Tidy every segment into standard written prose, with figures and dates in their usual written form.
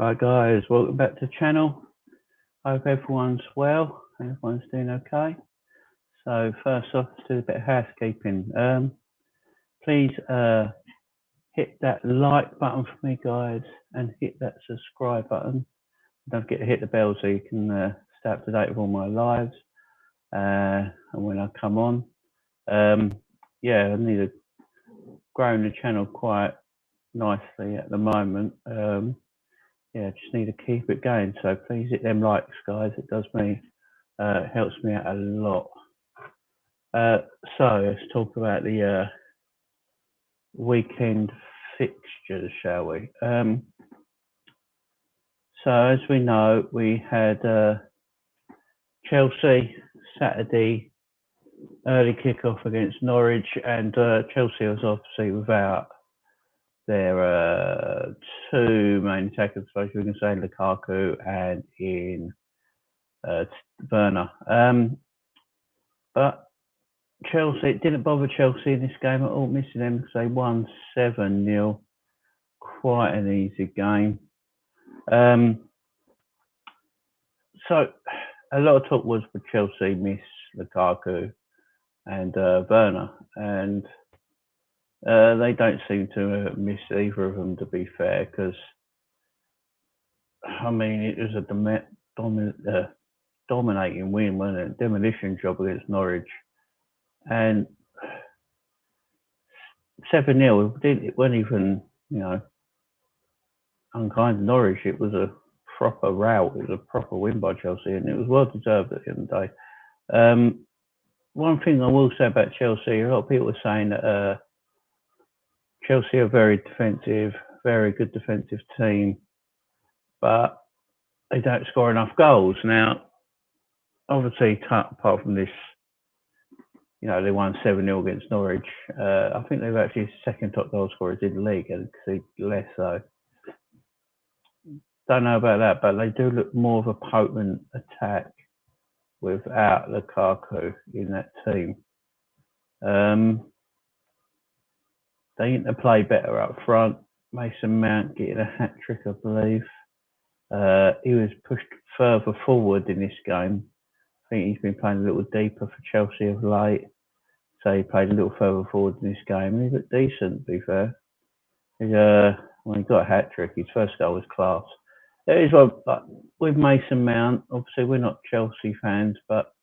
Right, guys, welcome back to the channel. Hope everyone's well and everyone's doing okay. So first off, let's do a bit of housekeeping. Please hit that like button for me, guys, and hit that subscribe button. Don't forget to hit the bell so you can stay up to date with all my lives and when I come on. Yeah, I need to grow the channel quite nicely at the moment. Yeah, just need to keep it going. So please hit them likes, guys. It does me, helps me out a lot. So let's talk about the weekend fixtures, shall we? So as we know, we had Chelsea Saturday early kickoff against Norwich, and Chelsea was obviously without their two main attackers, I suppose we can say, Lukaku and in Werner. But Chelsea, it didn't bother Chelsea in this game at all, missing them because they won 7-0. Quite an easy game. So a lot of talk was for Chelsea miss Lukaku and Werner, and they don't seem to miss either of them, to be fair, because I mean it was a dominating win, wasn't it? Demolition job against Norwich, and 7-0. It wasn't even, unkind to Norwich. It was a proper rout. It was a proper win by Chelsea, and it was well deserved at the end of the day. One thing I will say about Chelsea, a lot of people are saying that Chelsea are very defensive, very good defensive team, but they don't score enough goals. Now, obviously, apart from this, they won 7-0 against Norwich. I think they've actually second top goal scorers in the league and conceded less. So, don't know about that, but they do look more of a potent attack without Lukaku in that team. They need to play better up front. Mason Mount getting a hat-trick, I believe. He was pushed further forward in this game. I think he's been playing a little deeper for Chelsea of late. So he played a little further forward in this game. And he looked decent, to be fair. When he got a hat-trick, his first goal was class. It is with Mason Mount, obviously we're not Chelsea fans, but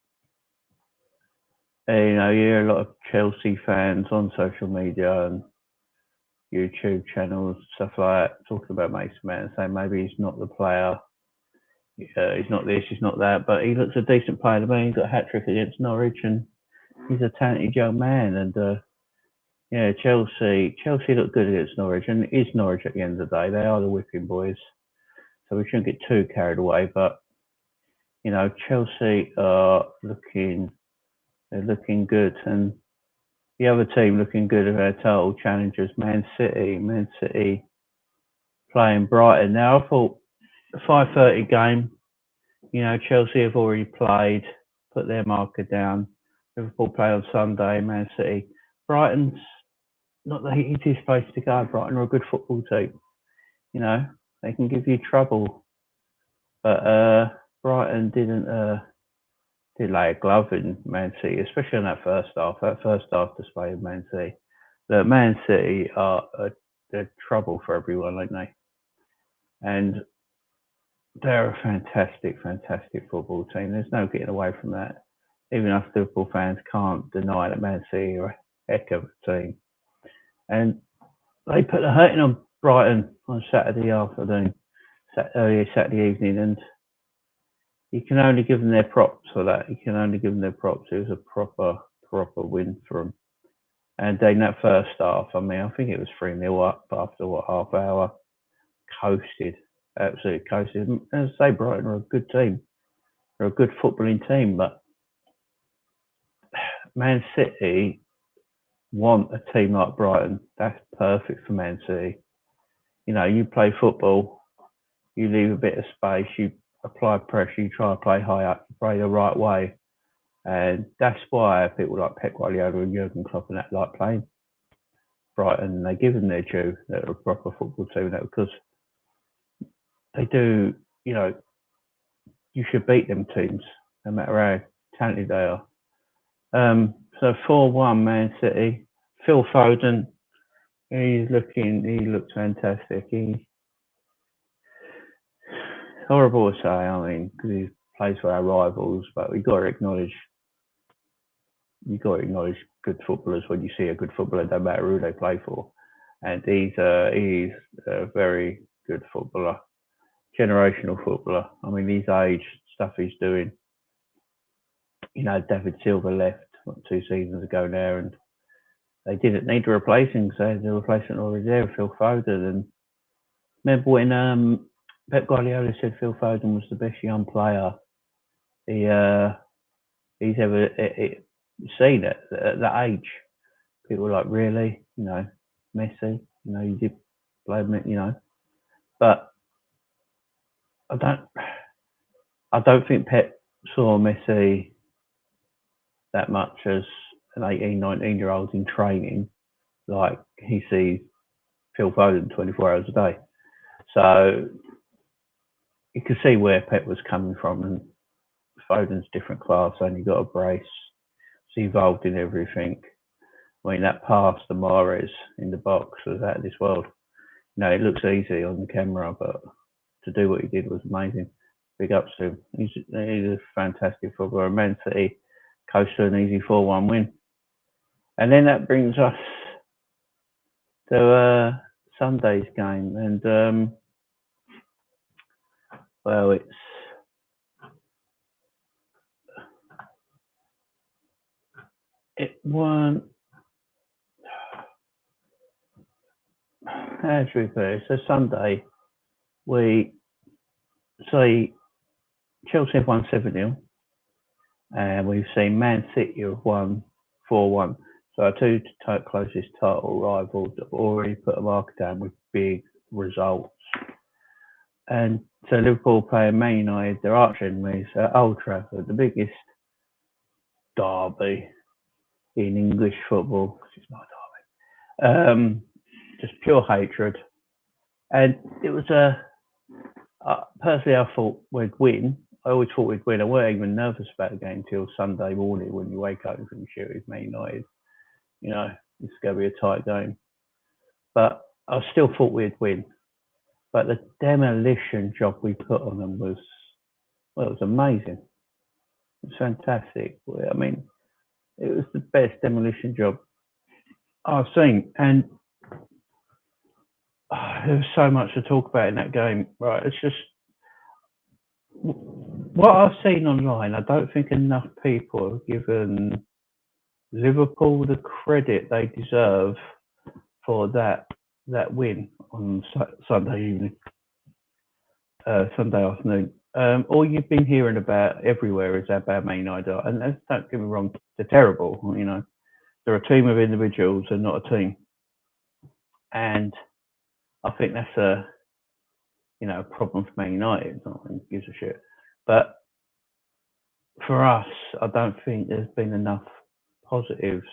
you hear a lot of Chelsea fans on social media and YouTube channels, stuff like that, talking about Mason Mount, saying maybe he's not the player, he's not this, he's not that, but he looks a decent player to me. He got a hat-trick against Norwich, and he's a talented young man. And Chelsea looked good against Norwich, and it is Norwich at the end of the day. They are the whipping boys, so we shouldn't get too carried away. But Chelsea are looking good, and the other team looking good are our title challengers, Man City. Man City playing Brighton. Now, I thought the 5:30 game, Chelsea have already played, put their marker down. Liverpool play on Sunday, Man City. Brighton's not the easiest place to go. Brighton are a good football team. They can give you trouble. But Brighton didn't lay a glove in Man City, especially in that first half. That first half display of Man City. The Man City are trouble for everyone, aren't they? And they're a fantastic, fantastic football team. There's no getting away from that. Even us Liverpool fans can't deny that Man City are a heck of a team. And they put the hurting on Brighton on Saturday afternoon, earlier Saturday evening, and you can only give them their props for that. You can only give them their props. It was a proper win for them. And in that first half, I think it was 3-0 up after half hour. Coasted, absolutely coasted. As I say, Brighton are a good team. They're a good footballing team, but Man City want a team like Brighton. That's perfect for Man City. You play football, you leave a bit of space, you apply pressure, you try to play high up, you play the right way. And that's why people like Pep Guardiola and Jurgen Klopp and that like playing Brighton. They give them their due. They're a proper football team, because they do, you should beat them teams, no matter how talented they are. So 4-1 Man City. Phil Foden, he looks fantastic. Horrible to say, I mean, because he plays for our rivals, but you got to acknowledge good footballers when you see a good footballer, no matter who they play for. And he's a very good footballer, generational footballer. I mean, his age, stuff he's doing. David Silva left 2 seasons ago now, and they didn't need to replace him because they had the replacement already there, Phil Foden. And remember when Pep Guardiola said Phil Foden was the best young player he's ever seen at that age. People were like, really? Messi? You did play him, But I don't think Pep saw Messi that much as an 18, 19-year-old in training, like he sees Phil Foden 24 hours a day. So you can see where Pep was coming from, and Foden's different class, and you got a brace. He's involved in everything. I mean, that pass to Mahrez in the box was out of this world. It looks easy on the camera, but to do what he did was amazing. Big ups to him. He's a fantastic footballer. Man City coast to an easy 4-1 win. And then that brings us to Sunday's game. And, well, it weren't. How should we put it? So Sunday, we see Chelsea have won 7-0, and we've seen Man City have won 4-1. So our two closest title rivals have already put a marker down with big results. And so Liverpool playing Man United, their arch enemies at Old Trafford, the biggest derby in English football. It's not a derby. Just pure hatred. And it was personally, I thought we'd win. I always thought we'd win. I weren't even nervous about the game until Sunday morning when you wake up and think, shit, it's Man United. It's going to be a tight game. But I still thought we'd win. But the demolition job we put on them was amazing. It was fantastic. I mean, it was the best demolition job I've seen. And there was so much to talk about in that game. Right, it's just what I've seen online. I don't think enough people have given Liverpool the credit they deserve for that win on Sunday afternoon. All you've been hearing about everywhere is how bad Man United are, and don't get me wrong, they're terrible. They're a team of individuals and not a team, and I think that's a problem for Man United. No one gives a shit. But for us, I don't think there's been enough positives,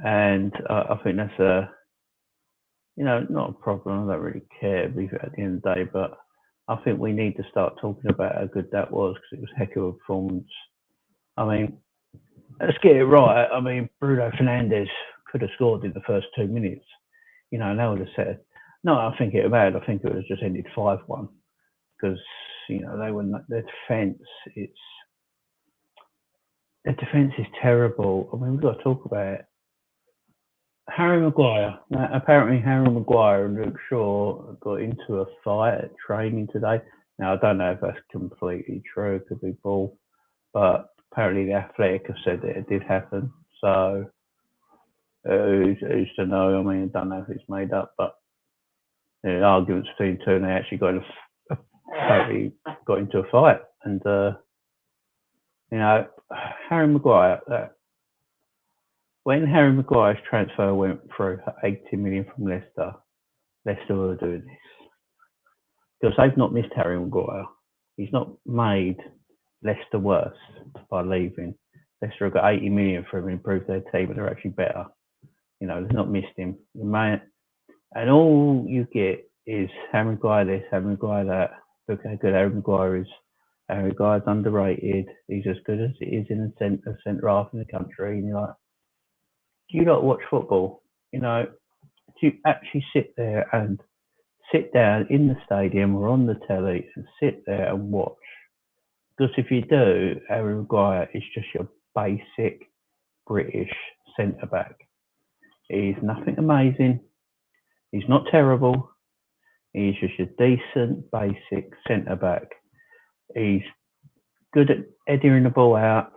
and I think that's not a problem. I don't really care at the end of the day, but I think we need to start talking about how good that was, because it was a heck of a performance. I mean, let's get it right. I mean, Bruno Fernandes could have scored in the first 2 minutes. And they would have said, no, I think it would have. I think it would have just ended 5-1, because they were their defence. Their defence is terrible. I mean, we've got to talk about it. Harry Maguire. Now, apparently, Harry Maguire and Luke Shaw got into a fight at training today. Now, I don't know if that's completely true. It could be bull, but apparently, the Athletic have said that it did happen. So, who's to know? I mean, I don't know if it's made up, but the arguments between two, and they actually got into a fight. And Harry Maguire. When Harry Maguire's transfer went through for 80 million from Leicester were doing this, because they've not missed Harry Maguire. He's not made Leicester worse by leaving. Leicester have got 80 million for him and improved their team, but they're actually better. They've not missed him. And all you get is Harry Maguire this, Harry Maguire that. Look how good Harry Maguire is. Harry Maguire's underrated. He's as good as he is in the centre half in the country. And you're like, do you not watch football? You know, do you actually sit down in the stadium or on the telly and sit there and watch? Because if you do, Harry Maguire is just your basic British centre back. He's nothing amazing. He's not terrible. He's just a decent, basic centre back. He's good at heading the ball out.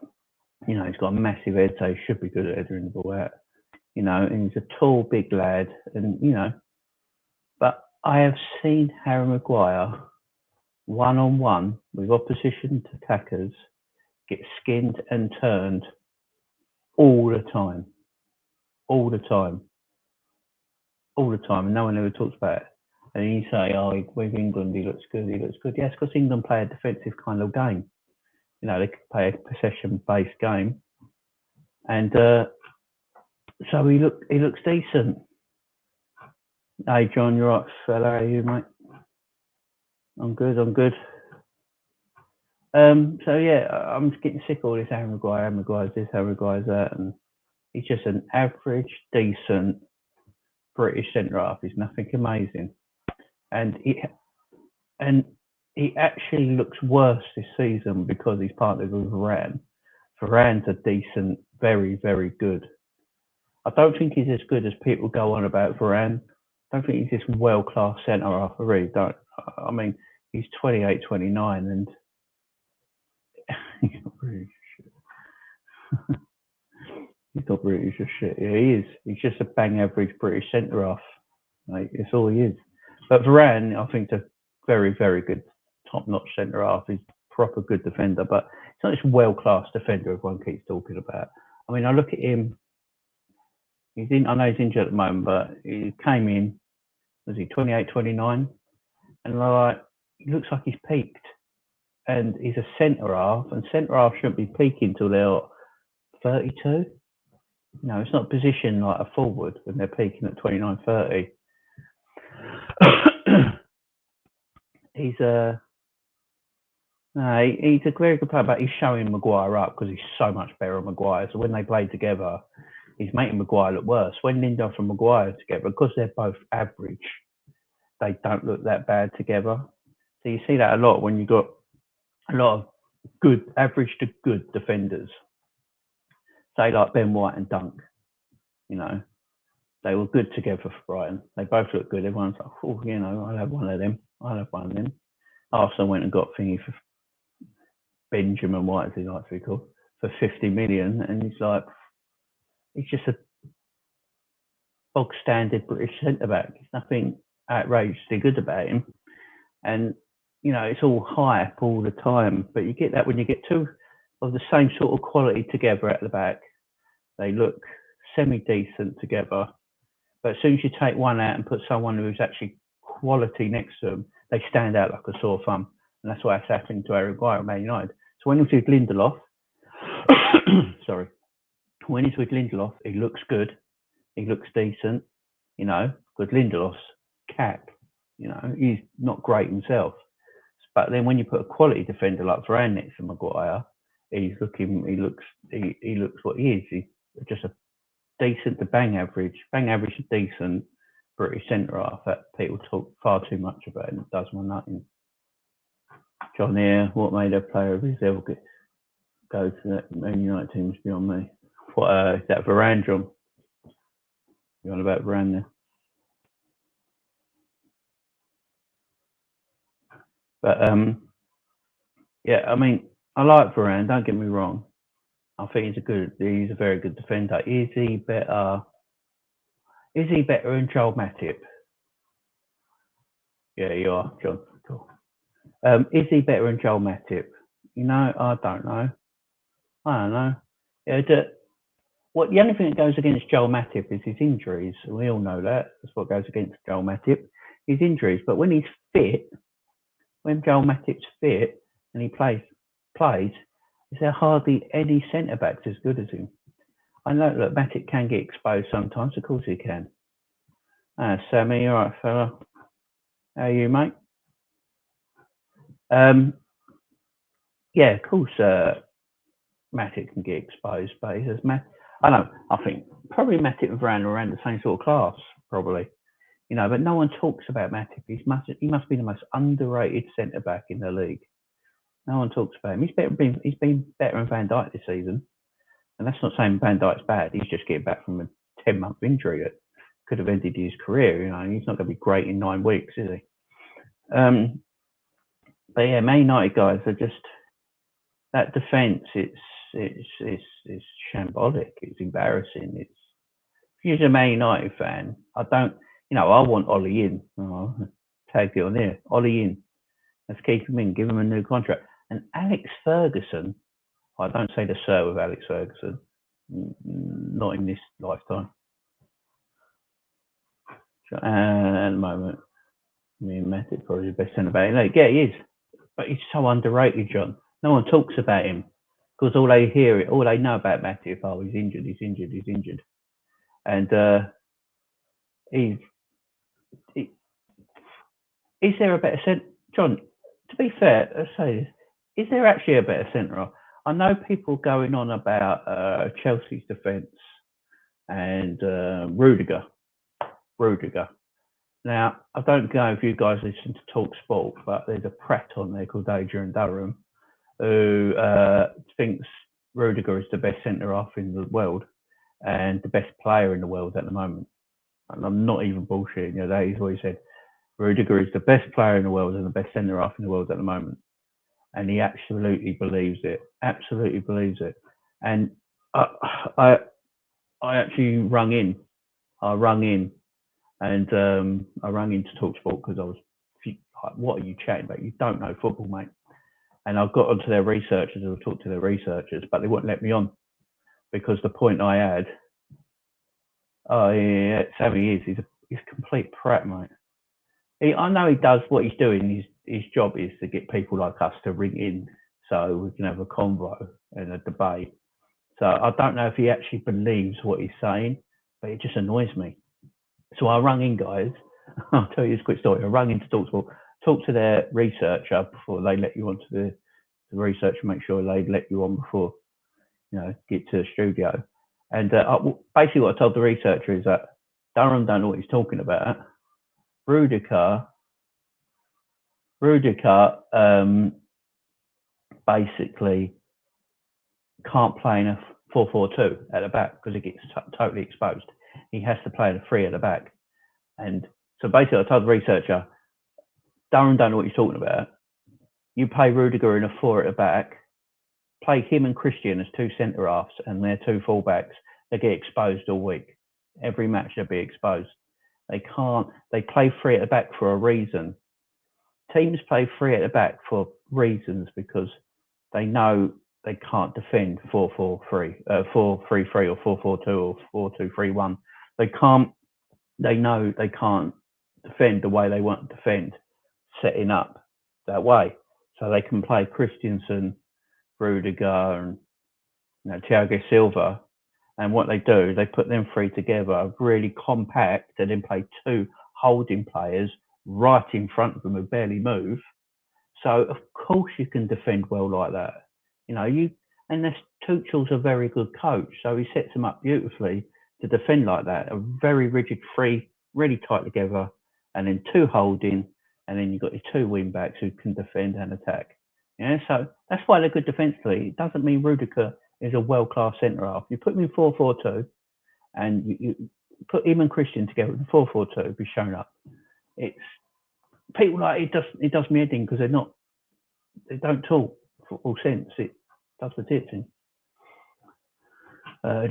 You know, he's got a massive head, so he should be good at heading the ball out. You know, and he's a tall, big lad, and you know. But I have seen Harry Maguire one-on-one with opposition attackers get skinned and turned all the time. All the time. All the time. And no one ever talks about it. And you say, oh, with England, he looks good, he looks good. Yes, because England play a defensive kind of game. You know, they play a possession-based game. And so he looks decent. Hey, John, you're right, fella. How are you, mate? I'm good. So, yeah, I'm just getting sick of all this Harry Maguire's this, Harry Maguire's that. And he's just an average, decent British centre-half. He's nothing amazing. And he actually looks worse this season because he's partnered with Varane. Varane's a decent, very, very good. I don't think he's as good as people go on about Varane. I don't think he's this world-class centre-half. I really don't. I mean, he's 28, 29 and he's not British shit. He's not British as shit. Yeah, he is. He's just a bang average British centre-half. Like, that's all he is. But Varane, I think, is a very, very good top-notch centre-half. He's a proper good defender, but he's not this world-class defender everyone keeps talking about. I mean, I look at him. I know he's injured at the moment, but he came in, was he 28, 29? And like, he looks like he's peaked. And he's a centre-half, and centre-half shouldn't be peaking until they're 32. No, it's not a position like a forward when they're peaking at 29, 30. He's a very good player, but he's showing Maguire up because he's so much better than Maguire. So when they play together, he's making Maguire look worse. When Lindelof and Maguire together, because they're both average, they don't look that bad together. So you see that a lot when you've got a lot of good, average to good defenders. Say like Ben White and Dunk, you know, they were good together for Brighton. They both look good. Everyone's like, oh, you know, I'll have one of them. Arsenal went and got thingy for Benjamin White, as he likes to be called, for 50 million. And he's like, he's just a bog standard British centre back. There's nothing outrageously good about him. And, you know, it's all hype all the time. But you get that when you get two of the same sort of quality together at the back. They look semi-decent together. But as soon as you take one out and put someone who's actually quality next to them, they stand out like a sore thumb. And that's what's happening to Harry Maguire at Man United. So when he's with Lindelof, when he's with Lindelof, he looks good. He looks decent, you know, because Lindelof's cack, you know, he's not great himself. But then when you put a quality defender like Varane next to Maguire, he looks what he is. He's just a decent to bang average to decent British centre-half that people talk far too much about and it does my nothing. John here, what made a player of his ever go to that Man United team is beyond me. What is that Varane, John? You on about Varane there? But yeah, I mean, I like Varane. Don't get me wrong. I think he's a very good defender. Is he better than Joel Matip? Yeah, you are, John. Cool. Is he better than Joel Matip? You know, I don't know. Yeah, the only thing that goes against Joel Matip is his injuries. We all know that. That's what goes against Joel Matip, his injuries. But when he's fit, when Joel Matip's fit and he plays, is there hardly any centre-backs as good as him? I know that Matip can get exposed sometimes. Of course he can. Sammy, all right, fella? How are you, mate? Yeah, of course, Matic can get exposed, but he says I think probably Matic and Varane are around the same sort of class, probably. But no one talks about Matic. He must be the most underrated centre back in the league. No one talks about him. He's been better than Van Dijk this season, and that's not saying Van Dijk's bad. He's just getting back from a 10-month injury that could have ended his career. He's not going to be great in 9 weeks, is he? But yeah, Man United guys are just that defence. It's shambolic. It's embarrassing. If you're a Man United fan, I want Ollie in. Tagged it on there. Ollie in. Let's keep him in. Give him a new contract. And Alex Ferguson. I don't say the sir with Alex Ferguson. Not in this lifetime. At the moment, me and Matic probably the best centre back. Yeah, he is. But he's so underrated, John. No one talks about him because all they know about Matic, he's injured. And is there a better centre? John, to be fair, let's say this. Is there actually a better centre? I know people going on about Chelsea's defence and Rudiger. Now, I don't know if you guys listen to Talk Sport, but there's a prat on there called Adrian Durham who thinks Rudiger is the best centre-half in the world and the best player in the world at the moment. And I'm not even bullshitting. That is what he said. Rudiger is the best player in the world and the best centre-half in the world at the moment. And he absolutely believes it. And I actually rung in. I rung into TalkSport because I was, what are you chatting about? You don't know football, mate. And I got onto their researchers and talked to their researchers, but they wouldn't let me on because the point I had, that's how he is. He's a complete prat, mate. I know he does what he's doing. His job is to get people like us to ring in so we can have a convo and a debate. So I don't know if he actually believes what he's saying, but it just annoys me. So I rung in, guys. I'll tell you this quick story. I rung into TalkSport, talked to their researcher before they let you onto the research and make sure they let you on before, get to the studio. And basically what I told the researcher is that Durham don't know what he's talking about. Rudiger basically can't play in a 4-4-2 at the back because it gets totally exposed. He has to play in a 3 at the back. And so basically I told the researcher, Durham don't know what he's talking about. You play Rudiger in a 4 at the back, play him and Christian as 2 centre-halves and their 2 full-backs. They get exposed all week. Every match they'll be exposed. They play 3 at the back for a reason. Teams play 3 at the back for reasons because they know they can't defend 4-4-3, 4-3-3 or 4-4-2 or 4-2-3-1. They know they can't defend the way they want to defend, setting up that way. So they can play Christensen, Rudiger, and Thiago Silva. And what they do, they put them 3 together, really compact, and then play 2 holding players right in front of them who barely move. So of course you can defend well like that. And Tuchel's a very good coach, so he sets them up beautifully to defend like that. A very rigid 3, really tight together, and then 2 holding, and then you've got your 2 wing backs who can defend and attack. So that's why they're good defensively. It doesn't mean Rudiger is a world-class centre-half. You put him in 4-4-2, and you put him and Christian together in 4-4-2, be shown up. It's people like it does me head in because they don't talk football sense. It does the tits in.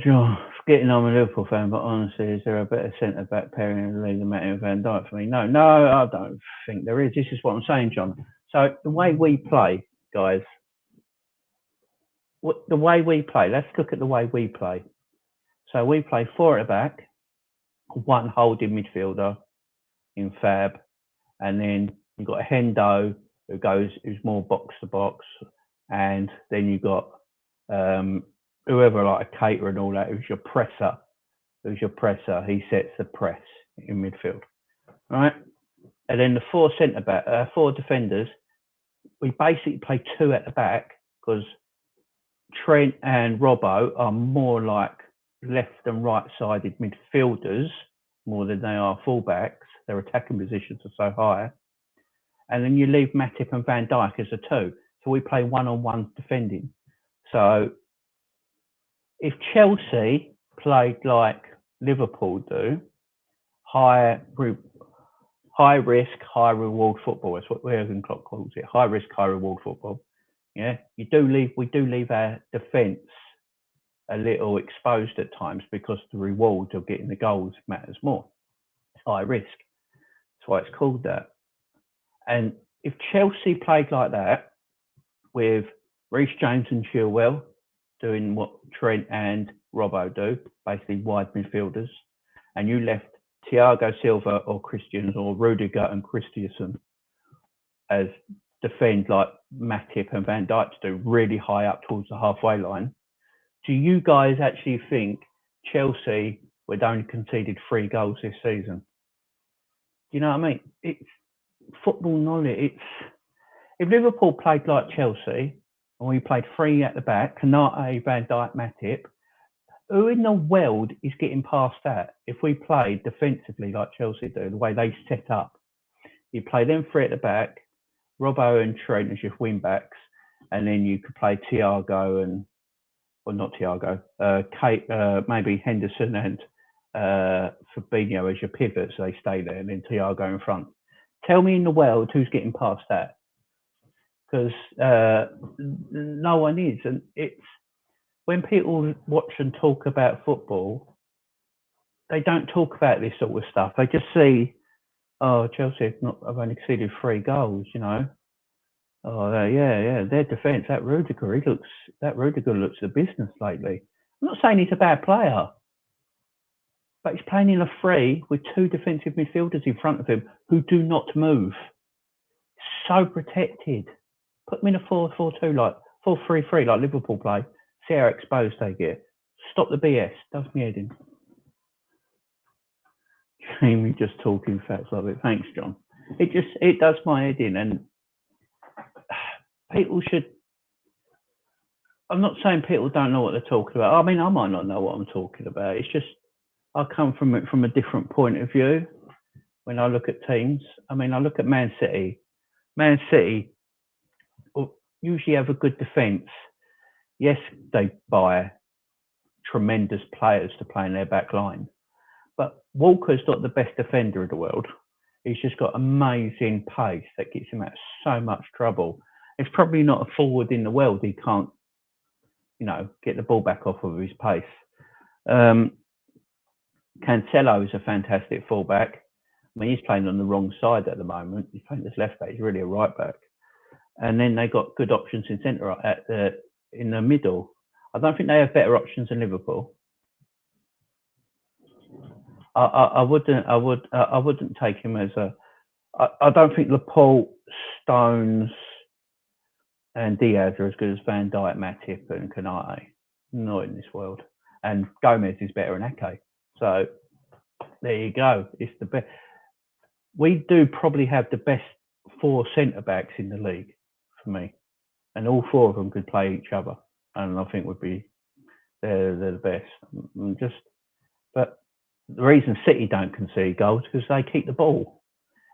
John, getting on a Liverpool fan, but honestly, is there a better centre back pairing in the league than Matt and Van Dijk for me? No, I don't think there is. This is what I'm saying, John. So the way we play, guys, let's look at the way we play. So we play 4 at the back, 1 holding midfielder in Fab, and then you've got a Hendo who's more box to box, and then you've got whoever like a Cater and all that, who's your presser. He sets the press in midfield, right? And then the four defenders, we basically play two at the back because Trent and Robbo are more like left and right-sided midfielders more than they are fullbacks. Their attacking positions are so high. And then you leave Matip and Van Dijk as a two. So we play one-on-one defending. So if Chelsea played like Liverpool do, high risk, high reward football. That's what Jurgen Klopp calls it. High risk, high reward football. Yeah, we do leave our defence a little exposed at times because the reward of getting the goals matters more. It's high risk. That's why it's called that. And if Chelsea played like that, with Reece James and Chilwell doing what Trent and Robbo do, basically wide midfielders, and you left Thiago Silva or Christian or Rudiger and Christensen as defend like Matip and Van Dijk do, really high up towards the halfway line. Do you guys actually think Chelsea would only conceded 3 goals this season? Do you know what I mean? It's football knowledge. If Liverpool played like Chelsea and we played 3 at the back, Konate, Van Dijk, Matip, who in the world is getting past that? If we played defensively like Chelsea do, the way they set up, you play them 3 at the back, Robbo and Trent as your wing backs, and then you could play Thiago and, well, not Thiago, maybe Henderson and Fabinho as your pivots, so they stay there, and then Thiago in front. Tell me in the world who's getting past that, because no one is, and it's when people watch and talk about football, they don't talk about this sort of stuff. They just see, oh, Chelsea have only conceded 3 goals, you know. Oh, yeah, their defence, that Rudiger looks the business lately. I'm not saying he's a bad player, but he's playing in a 3 with 2 defensive midfielders in front of him who do not move. So protected. Put them in a 4-4-2, like 4-3-3, like Liverpool play. See how exposed they get. Stop the BS. Does me head in. Jamie just talking facts like it. Thanks, John. It does my head in, and people should. I'm not saying people don't know what they're talking about. I mean, I might not know what I'm talking about. It's just I come from it from a different point of view when I look at teams. I mean, I look at Man City. Man City usually have a good defence. Yes, they buy tremendous players to play in their back line. But Walker's not the best defender in the world. He's just got amazing pace that gets him out of so much trouble. It's probably not a forward in the world. He can't, get the ball back off of his pace. Cancelo is a fantastic fullback. I mean, he's playing on the wrong side at the moment. He's playing as left back. He's really a right back. And then they got good options in centre in the middle. I don't think they have better options than Liverpool. I wouldn't take him as a. I don't think Laporte, Stones, and Diaz are as good as Van Dijk, Matip, and Konate. Not in this world. And Gomez is better than Ake. So there you go. It's the best. We do probably have the best 4 centre backs in the league for me, and all 4 of them could play each other. And I think they're the best. But the reason City don't concede goals is because they keep the ball.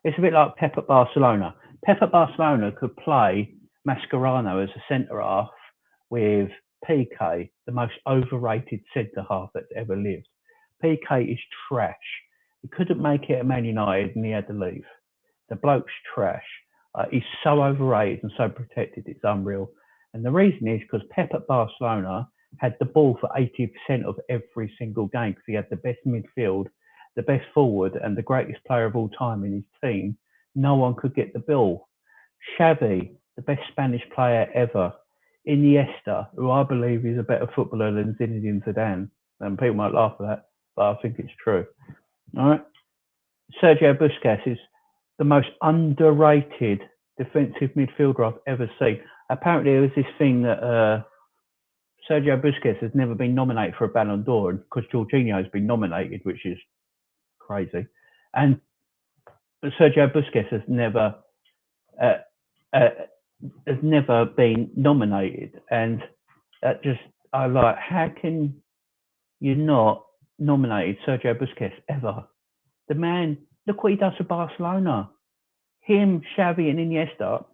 It's a bit like Pep at Barcelona. Pep at Barcelona could play Mascherano as a centre half with Piqué, the most overrated centre half that's ever lived. Piqué is trash. He couldn't make it at Man United and he had to leave. The bloke's trash. He's so overrated and so protected, it's unreal. And the reason is because Pep at Barcelona had the ball for 80% of every single game because he had the best midfield, the best forward, and the greatest player of all time in his team. No one could get the ball. Xavi, the best Spanish player ever. Iniesta, who I believe is a better footballer than Zinedine Zidane. And people might laugh at that, but I think it's true. All right. Sergio Busquets is the most underrated defensive midfielder I've ever seen. Apparently, there was this thing that Sergio Busquets has never been nominated for a Ballon d'Or because Jorginho has been nominated, which is crazy. And Sergio Busquets uh, uh, has never been nominated, and that just I like. How can you not nominate Sergio Busquets ever? The man, look what he does for Barcelona. Him, Xavi, and Iniesta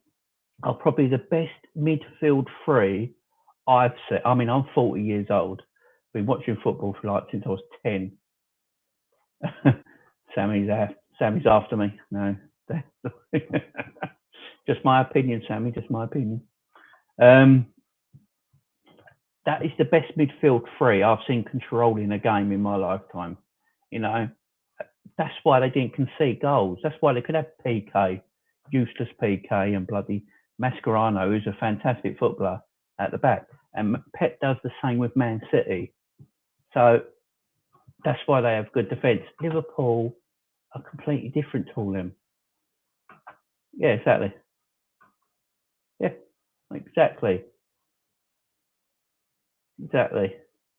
are probably the best midfield three I've seen. I mean, I'm 40 years old. I've been watching football for like since I was 10. Sammy's after me. No, just my opinion, Sammy. Just my opinion. Um, that is the best midfield three I've seen controlling a game in my lifetime. You know, that's why they didn't concede goals. That's why they could have PK, useless PK, and bloody Mascherano, who's a fantastic footballer at the back. And Pep does the same with Man City. So that's why they have good defence. Liverpool are completely different to them. Yeah, exactly. Yeah, exactly. Exactly.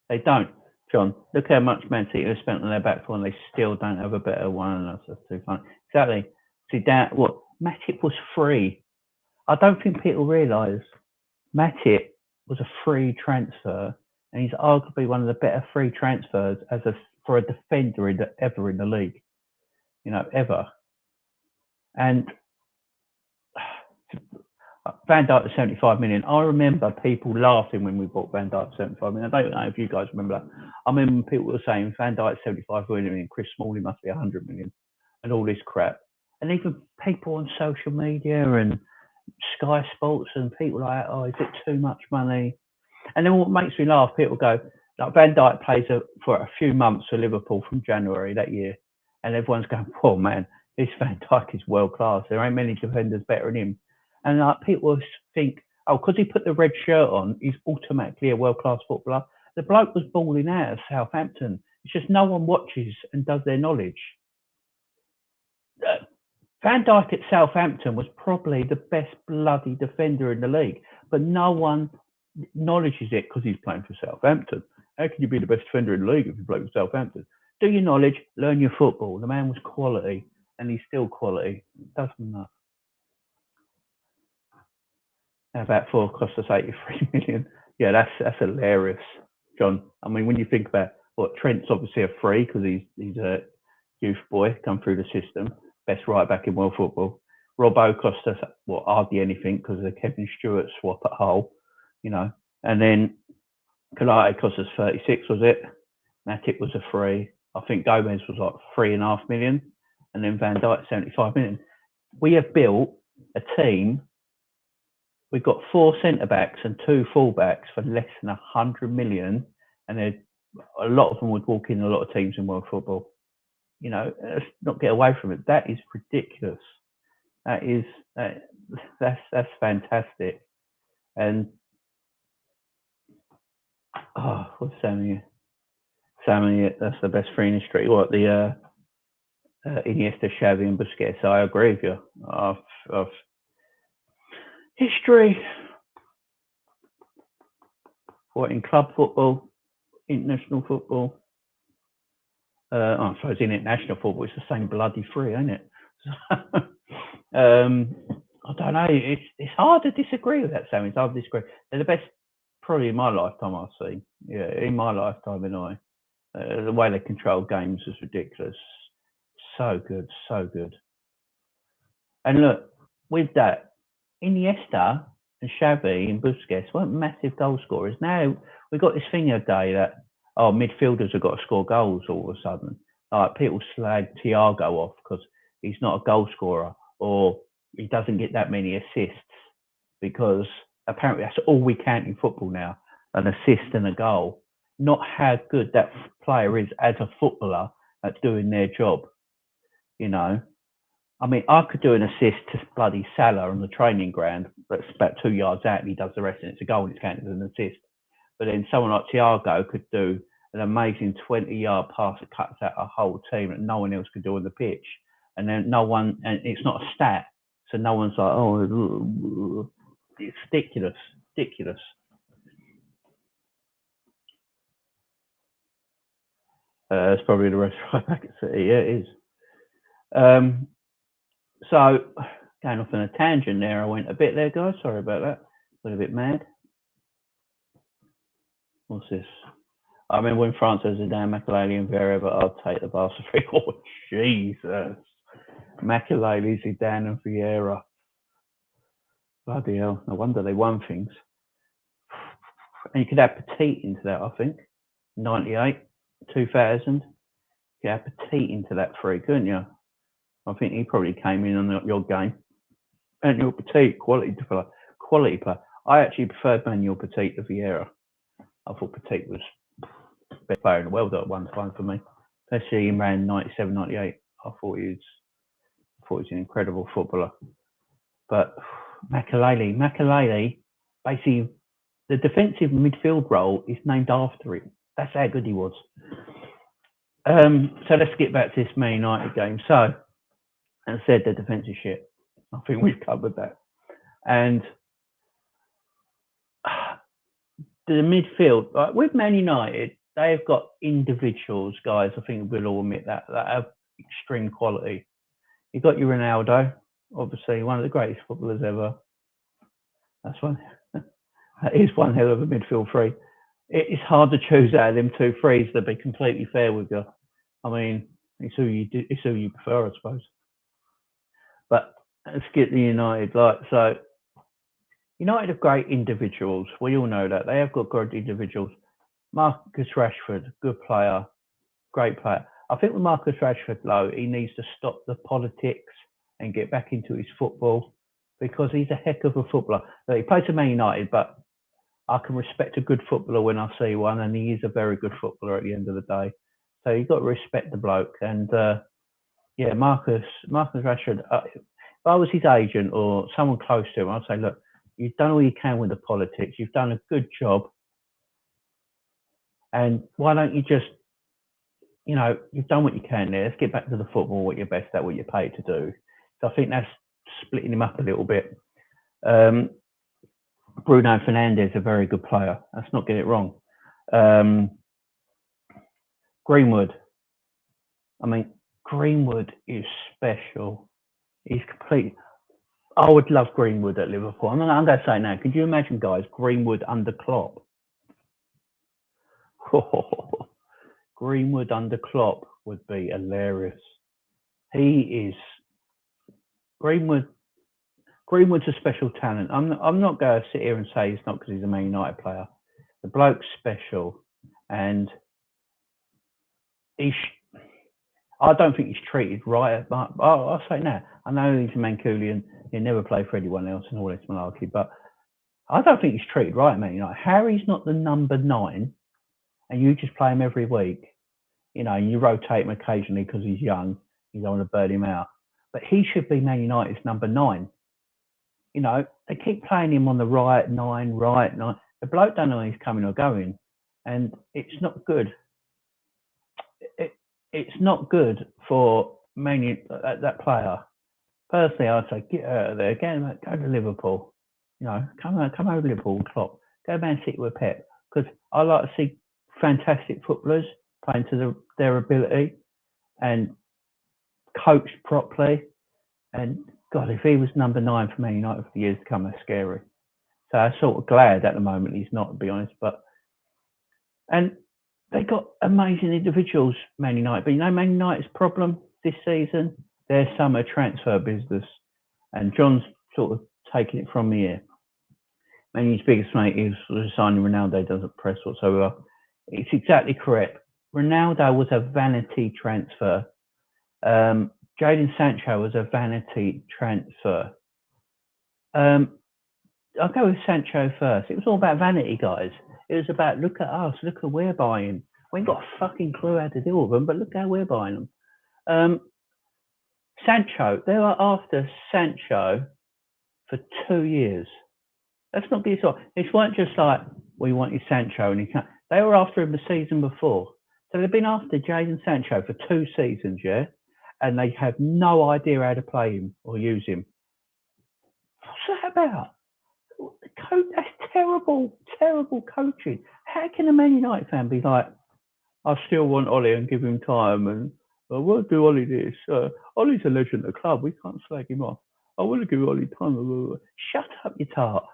They don't. John, look how much Man City have spent on their back four and they still don't have a better one. That's too funny. Exactly. See, that what Matip was free. I don't think people realise Matip was a free transfer, and he's arguably one of the better free transfers for a defender ever in the league. You know, ever. And Van Dijk was 75 million. I remember people laughing when we bought Van Dijk for 75 million. I don't know if you guys remember that. I remember people were saying Van Dijk 75 million, Chris Smalling must be 100 million, and all this crap. And even people on social media and Sky Sports and people like, oh, is it too much money? And then what makes me laugh, people go, like Van Dijk plays for a few months for Liverpool from January that year, and everyone's going, oh man, this Van Dijk is world class. There ain't many defenders better than him. And like people think, oh, because he put the red shirt on, he's automatically a world class footballer. The bloke was balling out of Southampton. It's just no one watches and does their knowledge. Van Dijk at Southampton was probably the best bloody defender in the league, but no one acknowledges it because he's playing for Southampton. How can you be the best defender in the league if you play for Southampton? Do your knowledge, learn your football. The man was quality, and he's still quality. It doesn't matter. About four cost us 83 million. Yeah, that's hilarious, John. I mean, when you think about what Trent's obviously a free because he's a youth boy, come through the system, best right back in world football. Robbo cost us hardly anything because of the Kevin Stewart swap at Hull, you know. And then Kalate cost us 36, was it? Matip was a free. I think Gomez was like 3.5 million, and then Van Dijk 75 million. We have built a team. We've got 4 centre backs and 2 full backs for less than 100 million, and a lot of them would walk in a lot of teams in world football. You know, let's not get away from it. That is ridiculous. That's fantastic. And what's Sammy? Sammy, that's the best three in history. What the Iniesta, Xavi, and Busquets? I agree with you. Of history, what in club football, international football. I suppose in international football, it's the same bloody three, ain't it? I don't know. It's hard to disagree with that, Sam. It's hard to disagree. They're the best, probably in my lifetime, I've seen. Yeah, in my lifetime, anyway. The way they control games is ridiculous. So good, so good. And look, with that, Iniesta and Xavi and Busquets weren't massive goal scorers. Now we've got this thing today that midfielders have got to score goals all of a sudden. Like people slag Thiago off because he's not a goal scorer or he doesn't get that many assists because apparently that's all we count in football now, an assist and a goal. Not how good that player is as a footballer at doing their job, you know. I mean, I could do an assist to bloody Salah on the training ground that's about 2 yards out and he does the rest and it's a goal and it's counted as an assist. But then someone like Thiago could do an amazing 20-yard pass that cuts out a whole team that no one else could do on the pitch. And then and it's not a stat. So no one's like, oh, it's ridiculous, ridiculous. It's probably the rest right back at City. Yeah, it is. So, going off on a tangent there, I went a bit there, guys. Sorry about that. Went a bit mad. What's this? I remember when France has Zidane, Makelele and Vieira, but I'll take the Barca 3. Oh, Jesus. Makelele, Zidane and Vieira. Bloody hell. No wonder they won things. And you could add Petit into that, I think. 98, 2000. You could add Petit into that 3, couldn't you? I think he probably came in on your game. Manuel Petit, quality player. I actually preferred Manuel Petit to Vieira. I thought Petit was the best player in the world at one time for me, especially in around 97, 98. I thought he was an incredible footballer. But Makelele, basically, the defensive midfield role is named after him. That's how good he was. So let's get back to this Man United game. So, as I said, the defensive shit. I think we've covered that. And the midfield, like with Man United, they've got individuals, guys. I think we'll all admit that have extreme quality. You've got your Ronaldo, obviously one of the greatest footballers ever. That's one. That is one hell of a midfield 3. It's hard to choose out of them 2 threes to be completely fair with you. I mean, it's who you prefer, I suppose. But let's get the United so. United have great individuals. We all know that. They have got great individuals. Marcus Rashford, good player, great player. I think with Marcus Rashford, though, he needs to stop the politics and get back into his football because he's a heck of a footballer. He plays for Man United, but I can respect a good footballer when I see one, and he is a very good footballer at the end of the day. So you've got to respect the bloke. And, Marcus Rashford, if I was his agent or someone close to him, I'd say, look, you've done all you can with the politics. You've done a good job. And why don't you just, you've done what you can there. Let's get back to the football, what you're best at, what you're paid to do. So I think that's splitting him up a little bit. Bruno Fernandes is a very good player. Let's not get it wrong. Greenwood. I mean, Greenwood is special. He's complete. I would love Greenwood at Liverpool. I'm going to say now, could you imagine, guys, Greenwood under Klopp? Greenwood under Klopp would be hilarious. Greenwood's a special talent. I'm not going to sit here and say it's not because he's a Man United player. The bloke's special, and I don't think he's treated right. But I'll say now, I know he's a Mancunian. He'll never play for anyone else and all this malarkey, but I don't think he's treated right, Man United. Harry's not the number 9, and you just play him every week. You rotate him occasionally because he's young. You don't want to burn him out. But he should be Man United's number 9. They keep playing him on the right 9. The bloke don't know when he's coming or going, and it's not good. It's not good for that player. Personally, I'd say get out of there. Go to Liverpool. Come over to Liverpool, Klopp. Go Man City with Pep, because I like to see fantastic footballers playing to their ability and coached properly. And God, if he was number 9 for Man United for the years to come, that's scary. So I'm sort of glad at the moment he's not, to be honest. And they got amazing individuals, Man United. But Man United's problem this season, their summer transfer business. And John's sort of taking it from me here. Man United's biggest mate is signing Ronaldo doesn't press whatsoever. It's exactly correct. Ronaldo was a vanity transfer. Jadon Sancho was a vanity transfer. I'll go with Sancho first. It was all about vanity, guys. It was about, look at us, look at we're buying. We ain't got a fucking clue how to deal with them, but look how we're buying them. Sancho, they were after Sancho for 2 years. Let's not get so. It weren't just like, we wanted Sancho and he can't. They were after him the season before. So they've been after Jadon Sancho for 2 seasons, yeah? And they have no idea how to play him or use him. What's that about? That's terrible, terrible coaching. How can a Man United fan be like, I still want Ollie and give him time and What do Ollie this? Ollie's a legend of the club. We can't slag him off. I want to give Ollie time. Shut up, you tart.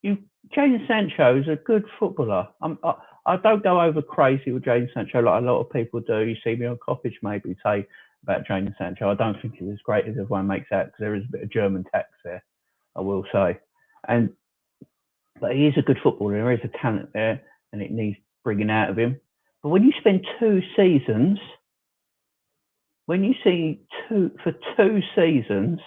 Jadon Sancho is a good footballer. I don't go over crazy with Jadon Sancho like a lot of people do. You see me on Coppage maybe say about Jadon Sancho. I don't think he's as great as everyone makes out because there is a bit of German tax there, I will say. But he is a good footballer. There is a talent there, and it needs bringing out of him. But when you spend 2 seasons, when you see for 2 seasons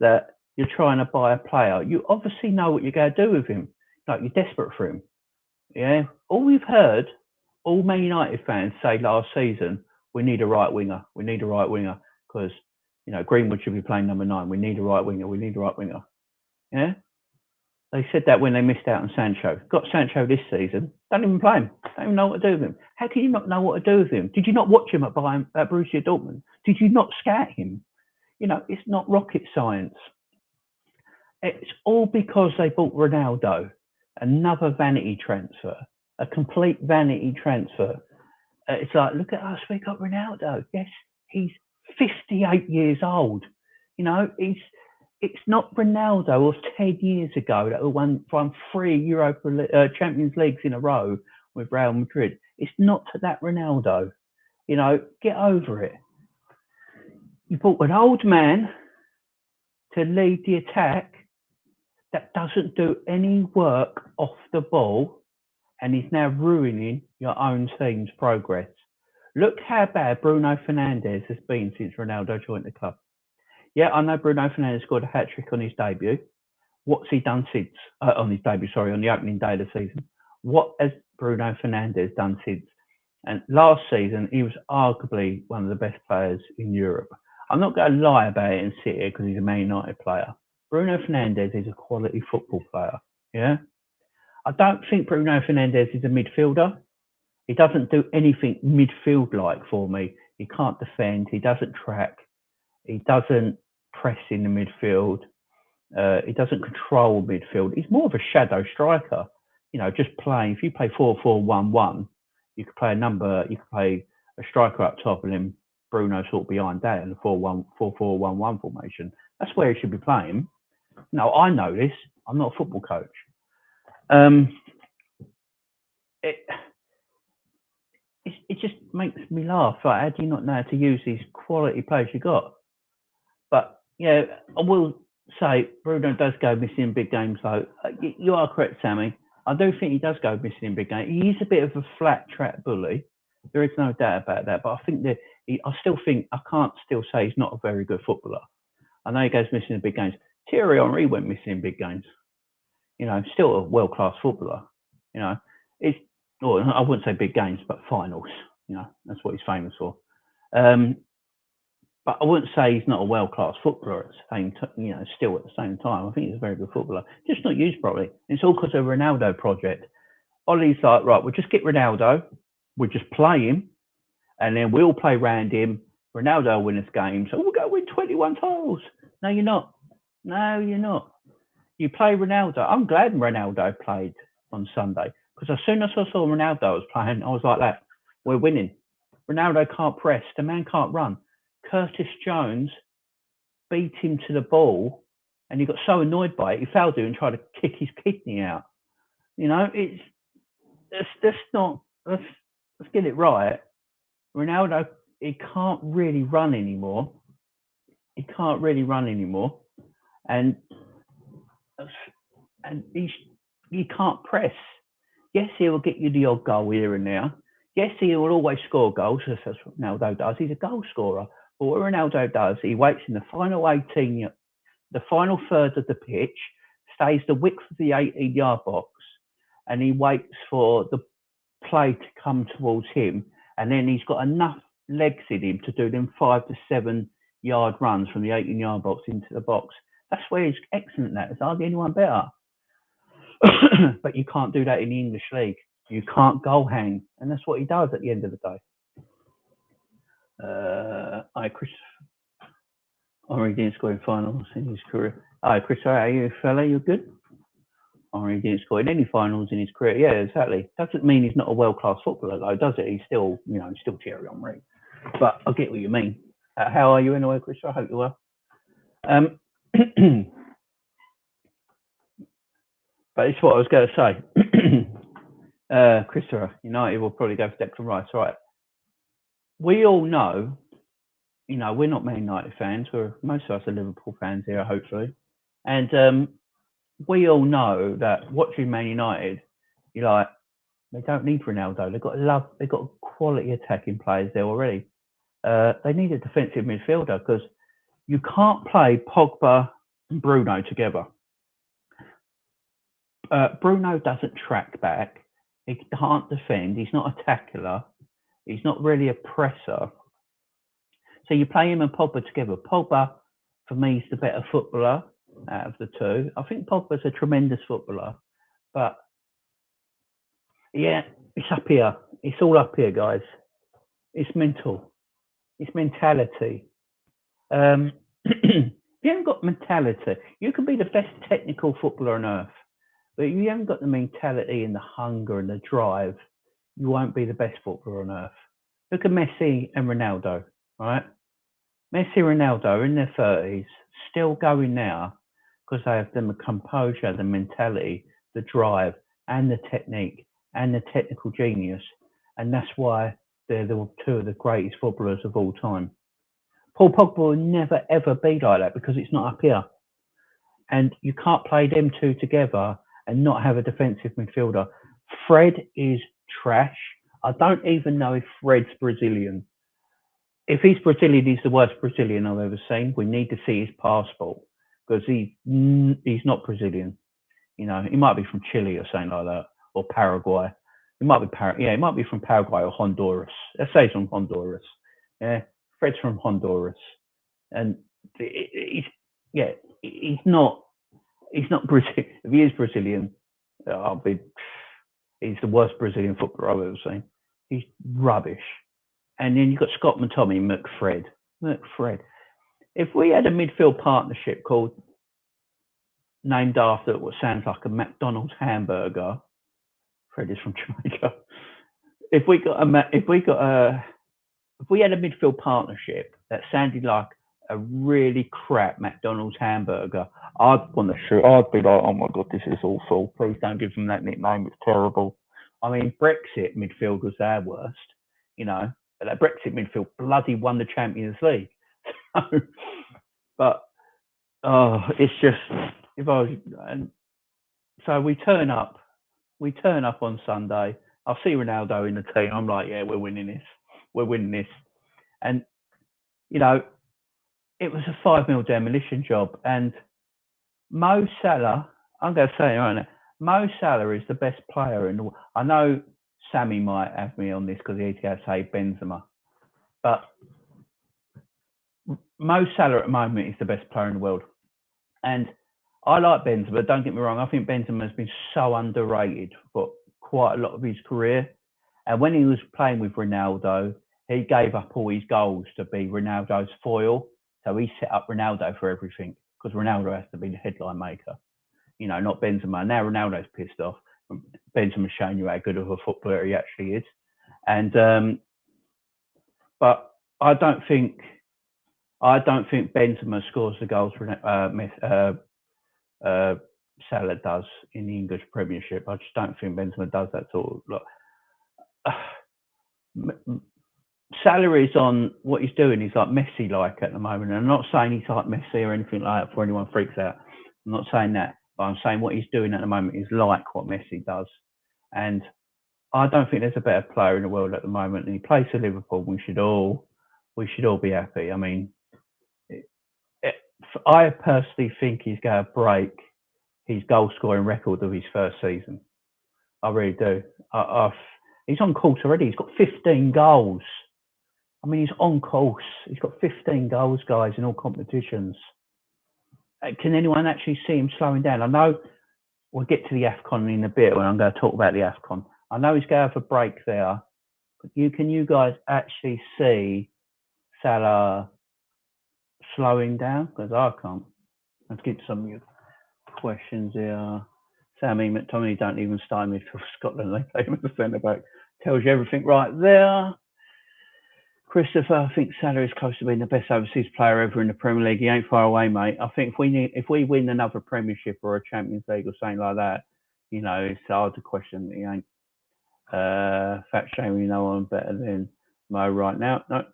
that you're trying to buy a player, you obviously know what you're going to do with him. Like, you're desperate for him. Yeah. All we've heard, all Man United fans say last season, we need a right winger. We need a right winger because, Greenwood should be playing number 9. We need a right winger. We need a right winger. Yeah. They said that when they missed out on Sancho. Got Sancho this season. Don't even play him. Don't even know what to do with him. How can you not know what to do with him? Did you not watch him at Borussia Dortmund? Did you not scout him? It's not rocket science. It's all because they bought Ronaldo. Another vanity transfer. A complete vanity transfer. It's like, look at us, we got Ronaldo. Yes, he's 58 years old. It's not Ronaldo of 10 years ago that won 3 Champions Leagues in a row with Real Madrid. It's not that Ronaldo. Get over it. You brought an old man to lead the attack that doesn't do any work off the ball and is now ruining your own team's progress. Look how bad Bruno Fernandes has been since Ronaldo joined the club. Yeah, I know Bruno Fernandes scored a hat-trick on his debut. What's he done since? On the opening day of the season. What has Bruno Fernandes done since? And last season, he was arguably one of the best players in Europe. I'm not going to lie about it and sit here because he's a Man United player. Bruno Fernandes is a quality football player. Yeah? I don't think Bruno Fernandes is a midfielder. He doesn't do anything midfield-like for me. He can't defend. He doesn't track. He doesn't press in the midfield. He doesn't control midfield. He's more of a shadow striker. Just playing. If you play 4-4-1-1, you could play a striker up top and then Bruno sort of behind that in the 4-4-1-1 formation. That's where he should be playing. Now, I know this. I'm not a football coach. It just makes me laugh. Like, how do you not know how to use these quality players you got? But I will say Bruno does go missing in big games. Though you are correct, Sammy. I do think he does go missing in big games. He is a bit of a flat track bully. There is no doubt about that. But I think that I can't still say he's not a very good footballer. I know he goes missing in big games. Thierry Henry went missing in big games. Still a world-class footballer. I wouldn't say big games, but finals. That's what he's famous for. But I wouldn't say he's not a world-class footballer at the same time, still at the same time. I think he's a very good footballer. Just not used properly. It's all because of the Ronaldo project. Ollie's like, right, we'll just get Ronaldo. We'll just play him. And then we'll play round him. Ronaldo will win us games. So we'll go win 21 titles. No, you're not. No, you're not. You play Ronaldo. I'm glad Ronaldo played on Sunday. Because as soon as I saw Ronaldo was playing, I was like that. We're winning. Ronaldo can't press. The man can't run. Curtis Jones beat him to the ball and he got so annoyed by it, he fouled him and tried to kick his kidney out. Let's get it right. Ronaldo, he can't really run anymore. And he can't press. Yes, he will get you the odd goal here and there. Yes, he will always score goals. That's what Ronaldo does. He's a goal scorer. But what Ronaldo does, he waits in the final the final third of the pitch, stays the width of the 18-yard box, and he waits for the play to come towards him. And then he's got enough legs in him to do them 5 to 7 yard runs from the 18-yard box into the box. That's where he's excellent at. There's hardly anyone better. But you can't do that in the English league. You can't goal hang. And that's what he does at the end of the day. Hi, Chris. Henry didn't score in finals in his career. Hi, Chris. How are you, fella? You good? Henry didn't score in any finals in his career. Yeah, exactly. Doesn't mean he's not a world-class footballer, though, does it? He's still, still Thierry Henry. But I get what you mean. How are you anyway, Chris? I hope you're well. But it's what I was going to say. Christopher, United will probably go for Declan Rice, right? We all know, we're not Man United fans. Most of us are Liverpool fans here, hopefully. And we all know that watching Man United, you're like, they don't need Ronaldo. They've got quality attacking players there already. They need a defensive midfielder because you can't play Pogba and Bruno together. Bruno doesn't track back. He can't defend. He's not a tackler. He's not really a presser. So you play him and Pogba together. Pogba, for me, is the better footballer out of the two. I think Pogba's a tremendous footballer. But, yeah, it's up here. It's all up here, guys. It's mental. It's mentality. If you haven't got mentality, you can be the best technical footballer on earth. But if you haven't got the mentality and the hunger and the drive, you won't be the best footballer on earth. Look at Messi and Ronaldo, right? Messi and Ronaldo are in their 30s, still going now because they have the composure, the mentality, the drive, and the technique, and the technical genius. And that's why they're the two of the greatest footballers of all time. Paul Pogba will never, ever be like that because it's not up here. And you can't play them two together and not have a defensive midfielder. Fred is trash. I don't even know if Fred's Brazilian. If he's Brazilian, he's the worst Brazilian I've ever seen. We need to see his passport because he's not Brazilian. He might be from Chile or something like that, or Paraguay. He might be from Paraguay or Honduras. Let's say he's from Honduras. Yeah, Fred's from Honduras, and he's not Brazilian. If he is Brazilian, he's the worst Brazilian footballer I've ever seen. He's rubbish. And then you've got Scott McTominay, McFred. If we had a midfield partnership named after what sounds like a McDonald's hamburger, Fred is from Jamaica. If we had a midfield partnership that sounded like a really crap McDonald's hamburger, I'd want to shoot. I'd be like, oh my God, this is awful. Please don't give them that nickname. It's terrible. I mean, Brexit midfield was their worst, But that Brexit midfield bloody won the Champions League. But it's just so we turn up on Sunday. I see Ronaldo in the team. I'm like, yeah, we're winning this. And it was a 5-0 demolition job. And Mo Salah, I'm going to say it right now, Mo Salah is the best player in the world. I know Sammy might have me on this because he's going to say Benzema. But Mo Salah at the moment is the best player in the world. And I like Benzema, don't get me wrong. I think Benzema has been so underrated for quite a lot of his career. And when he was playing with Ronaldo, he gave up all his goals to be Ronaldo's foil. So he set up Ronaldo for everything because Ronaldo has to be the headline maker, not Benzema. Now Ronaldo's pissed off. Benzema's showing you how good of a footballer he actually is. And but I don't think Benzema scores the goals Salah does in the English Premiership. I just don't think Benzema does that sort of. Salah is on what he's doing. He's like Messi-like at the moment. And I'm not saying he's like Messi or anything like that before anyone freaks out. I'm not saying that. But I'm saying what he's doing at the moment is like what Messi does. And I don't think there's a better player in the world at the moment. And he plays for Liverpool. We should all be happy. I mean, I personally think he's going to break his goal-scoring record of his first season. I really do. He's on course already. He's got 15 goals. I mean, he's on course. He's got 15 goals, guys, in all competitions. Can anyone actually see him slowing down? I know we'll get to the AFCON in a bit when I'm going to talk about the AFCON. I know he's going to have a break there. But can you guys actually see Salah slowing down? Because I can't. Let's get some of your questions here. Sammy McTominay don't even start me for Scotland. They play him as a centre back. Tells you everything right there. Christopher, I think Salah is close to being the best overseas player ever in the Premier League. He ain't far away, mate. I think if we win another Premiership or a Champions League or something like that, it's hard to question that he ain't. Fat shame we know one better than Mo right now. No.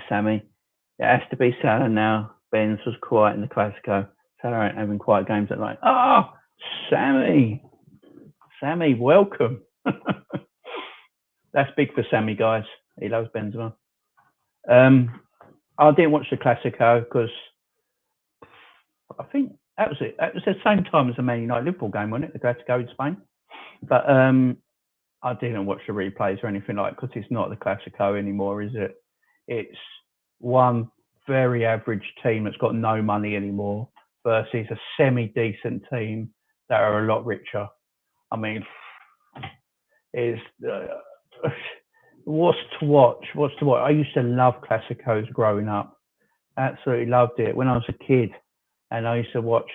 Sammy, it has to be Salah now. Benz was quiet in the Classico. Salah ain't having quiet games at night. Oh, Sammy, welcome. That's big for Sammy, guys. He loves Benzema. I didn't watch the Classico because I think that was it. That was the same time as the Man United Liverpool game, wasn't it? The Classico in Spain. But I didn't watch the replays or anything like that because it's not the Classico anymore, is it? It's one very average team that's got no money anymore versus a semi-decent team that are a lot richer. I mean, it's what's to watch? I used to love Classicos growing up. Absolutely loved it when I was a kid, and I used to watch,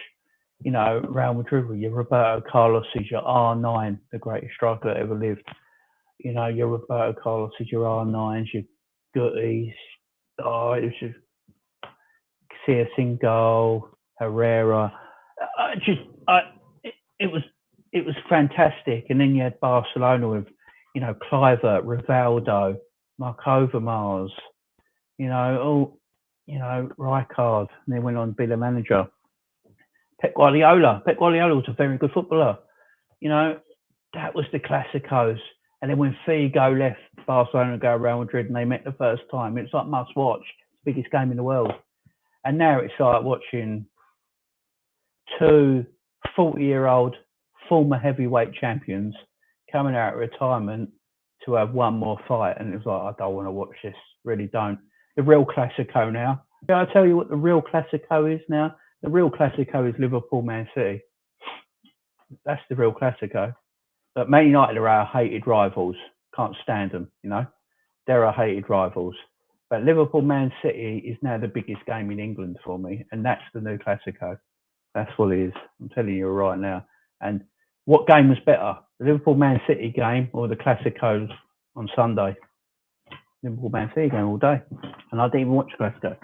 Real Madrid with your Roberto Carlos is your R9, the greatest striker that ever lived. Your Roberto Carlos is your R9s, your Gutties. Oh, it was just Casillas in goal, Herrera. It was fantastic. And then you had Barcelona with, Kluivert, Rivaldo, Marc Overmars, Rijkaard, and then went on to be the manager. Pep Guardiola was a very good footballer. That was the Classicos. And then when Figo left Barcelona to go Real Madrid and they met the first time, it's like must watch. It's the biggest game in the world. And now it's like watching two 40-year-old former heavyweight champions coming out of retirement to have one more fight. And it's like, I don't want to watch this. Really don't. The real Classico now. I'll tell you what the real Classico is now. The real Classico is Liverpool, Man City. That's the real Classico. But Man United are our hated rivals. Can't stand them, They're our hated rivals. But Liverpool, Man City is now the biggest game in England for me. And that's the new Classico. That's what it is. I'm telling you right now. And what game was better? The Liverpool, Man City game or the Classicos on Sunday? Liverpool, Man City game all day. And I didn't even watch Classico.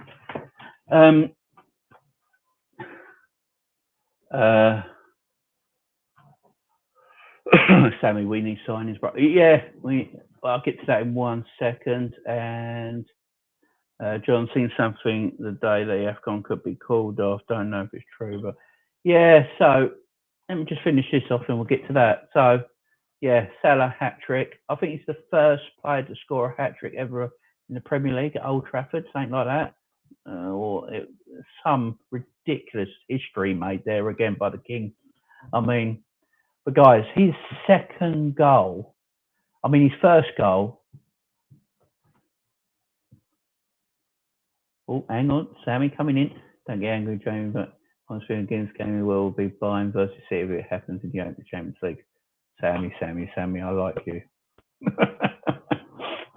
Sammy, we need signings, bro. Yeah, I'll get to that in 1 second. And John seen something the day the AFCON could be called off. Don't know if it's true, but yeah. So let me just finish this off, and we'll get to that. So yeah, Salah hat trick. I think he's the first player to score a hat trick ever in the Premier League at Old Trafford, something like that, some ridiculous history made there again by the King. I mean. But guys, his second goal, his first goal. Oh, hang on, Sammy coming in. Don't get angry, Jamie, but I'm feeling against game will be Bayern versus City if it happens in the Champions League. Sammy, I like you.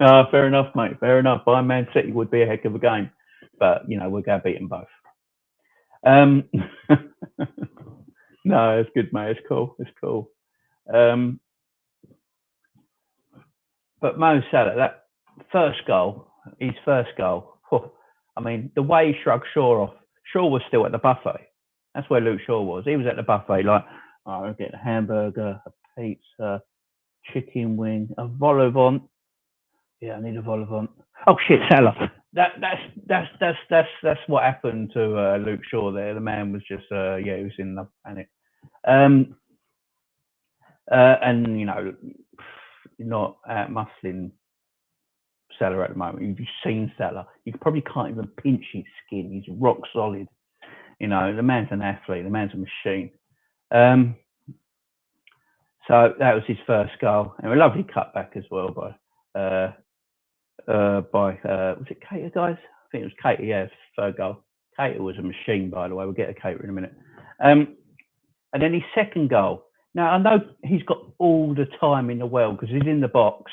No, fair enough, mate. Fair enough. Bayern Man City would be a heck of a game, but we're going to beat them both. No, it's good, mate. It's cool. But Mo Salah, that his first goal. The way he shrugged Shaw off. Shaw was still at the buffet. That's where Luke Shaw was. He was at the buffet, like, I'll get a hamburger, a pizza, chicken wing, a vol au vent. Yeah, I need a vol au vent. Oh shit, Salah. That's what happened to Luke Shaw there. The man was just he was in the panic. And you're not out muscling Salah at the moment. You've seen Salah. You probably can't even pinch his skin. He's rock solid. The man's an athlete. The man's a machine. So that was his first goal, and a lovely cutback as well by was it Cater, guys? I think it was Cater. Yeah, third goal. Cater was a machine, by the way. We'll get to Cater in a minute. And then his second goal. Now, I know he's got all the time in the world because he's in the box.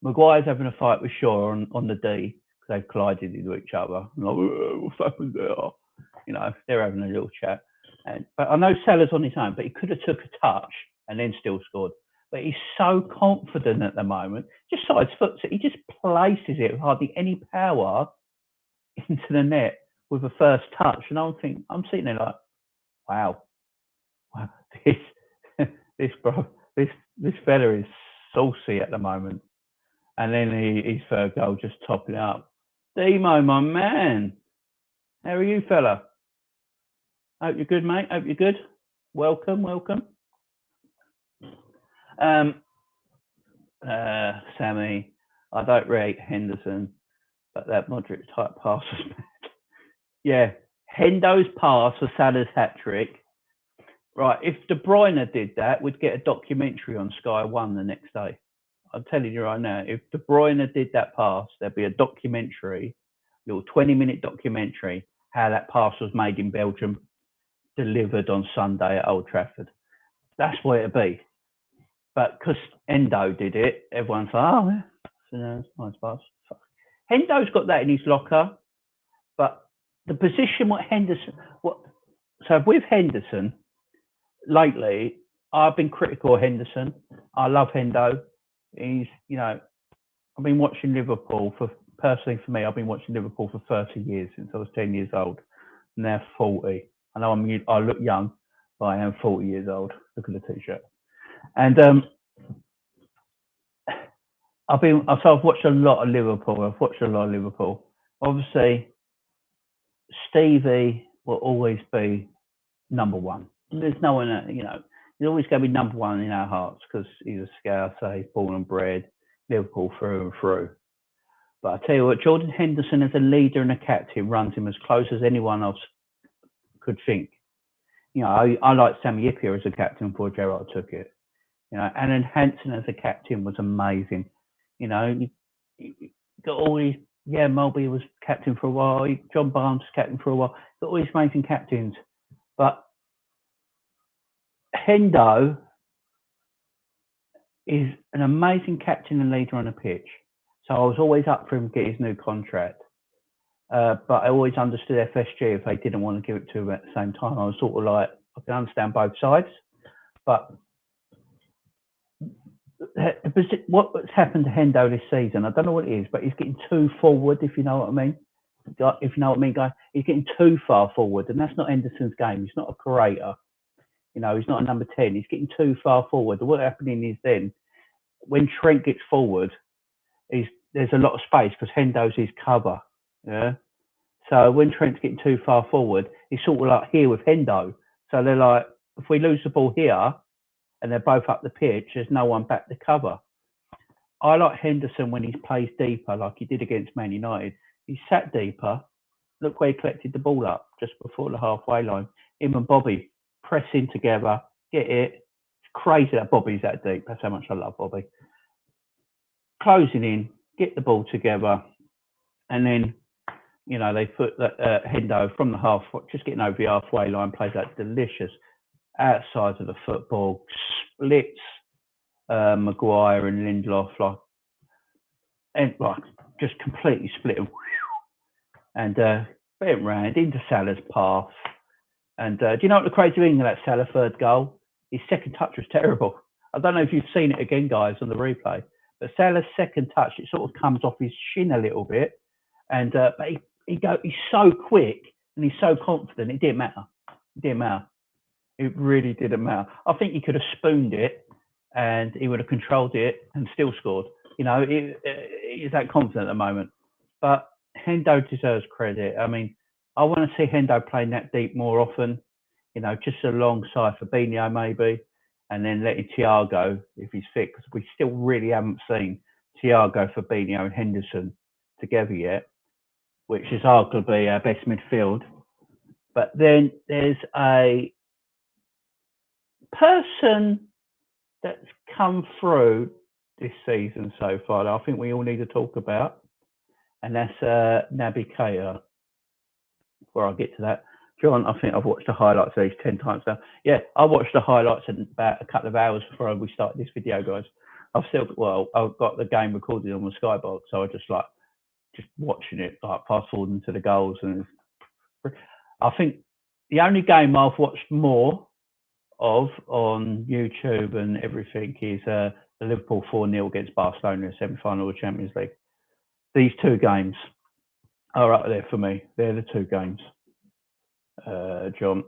Maguire's having a fight with Shaw on the D because they've collided into each other. I'm like, what's happened there? They're having a little chat. But I know Salah's on his own, but he could have took a touch and then still scored. but he's so confident at the moment. Just sides foots it. He just places it with hardly any power into the net with a first touch. And I'm sitting there like, wow, this this fella is saucy at the moment. And then his third goal just topping it up. Demo, my man. How are you, fella? Hope you're good, mate. Hope you're good. Welcome. Sammy, I don't rate Henderson, but that Modric type pass was mad. Yeah, Hendo's pass for Salah's hat-trick. Right, if De Bruyne did that, we'd get a documentary on Sky 1 the next day. I'm telling you right now, if De Bruyne did that pass, there'd be a documentary, a little 20-minute documentary, how that pass was made in Belgium, delivered on Sunday at Old Trafford. That's what it'd be. But because Endo did it, everyone's like, oh, yeah, it's a nice pass. Hendo's got that in his locker, but the position so with Henderson, lately, I've been critical of Henderson. I love Hendo. He's, I've been watching Liverpool personally for me, I've been watching Liverpool for 30 years since I was 10 years old. Now 40. I know I look young, but I am 40 years old. Look at the t-shirt. And I've watched a lot of Liverpool. Obviously, Stevie will always be number one. There's no one, he's always going to be number one in our hearts because he's a Scouser, he's born and bred, Liverpool through and through. But I tell you what, Jordan Henderson as a leader and a captain runs him as close as anyone else could think. I like Sammy Hyypiä as a captain before Gerrard took it. Alan Hansen as a captain was amazing. You got all these, Mulby was captain for a while, John Barnes was captain for a while, got all these amazing captains. But Hendo is an amazing captain and leader on the pitch. So I was always up for him to get his new contract. But I always understood FSG if they didn't want to give it to him at the same time. I was sort of like, I can understand both sides. But what's happened to Hendo this season, I don't know what it is, but he's getting too forward, if you know what I mean. If you know what I mean, guys, he's getting too far forward, and that's not Henderson's game. He's not a creator. He's not a number 10. He's getting too far forward. What's happening is then, when Trent gets forward, there's a lot of space because Hendo's his cover. Yeah. So when Trent's getting too far forward, he's sort of like here with Hendo. So they're like, if we lose the ball here and they're both up the pitch, there's no one back to cover. I like Henderson when he plays deeper, like he did against Man United. He sat deeper. Look where he collected the ball up just before the halfway line. Him and Bobby pressing together, get it. It's crazy that Bobby's that deep. That's how much I love Bobby. Closing in, get the ball together, and then they put Hendo from the half, just getting over the halfway line, plays that delicious outside of the football, splits Maguire and Lindelof, just completely split them, and went round into Salah's path. And do you know what the crazy thing of that Salah third goal? His second touch was terrible. I don't know if you've seen it again, guys, on the replay, but Salah's second touch, it sort of comes off his shin a little bit, and but he's so quick and he's so confident. It didn't matter. It really didn't matter. I think he could have spooned it and he would have controlled it and still scored. He's that confident at the moment. But Hendo deserves credit. I mean, I want to see Hendo playing that deep more often, just alongside Fabinho maybe, and then letting Thiago, if he's fit, because we still really haven't seen Thiago, Fabinho and Henderson together yet, which is arguably our best midfield. But then there's a person that's come through this season so far that I think we all need to talk about, and that's Naby Keita. Before I get to that, John, I think I've watched the highlights of these 10 times now. Yeah, I watched the highlights in about a couple of hours before we started this video, guys. I've got the game recorded on the Skybox, so I just watching it, fast forwarding to the goals. And I think the only game I've watched more of on YouTube and everything is the Liverpool 4-0 against Barcelona in the semi-final of the Champions League. These two games are up there for me. They're the two games, John.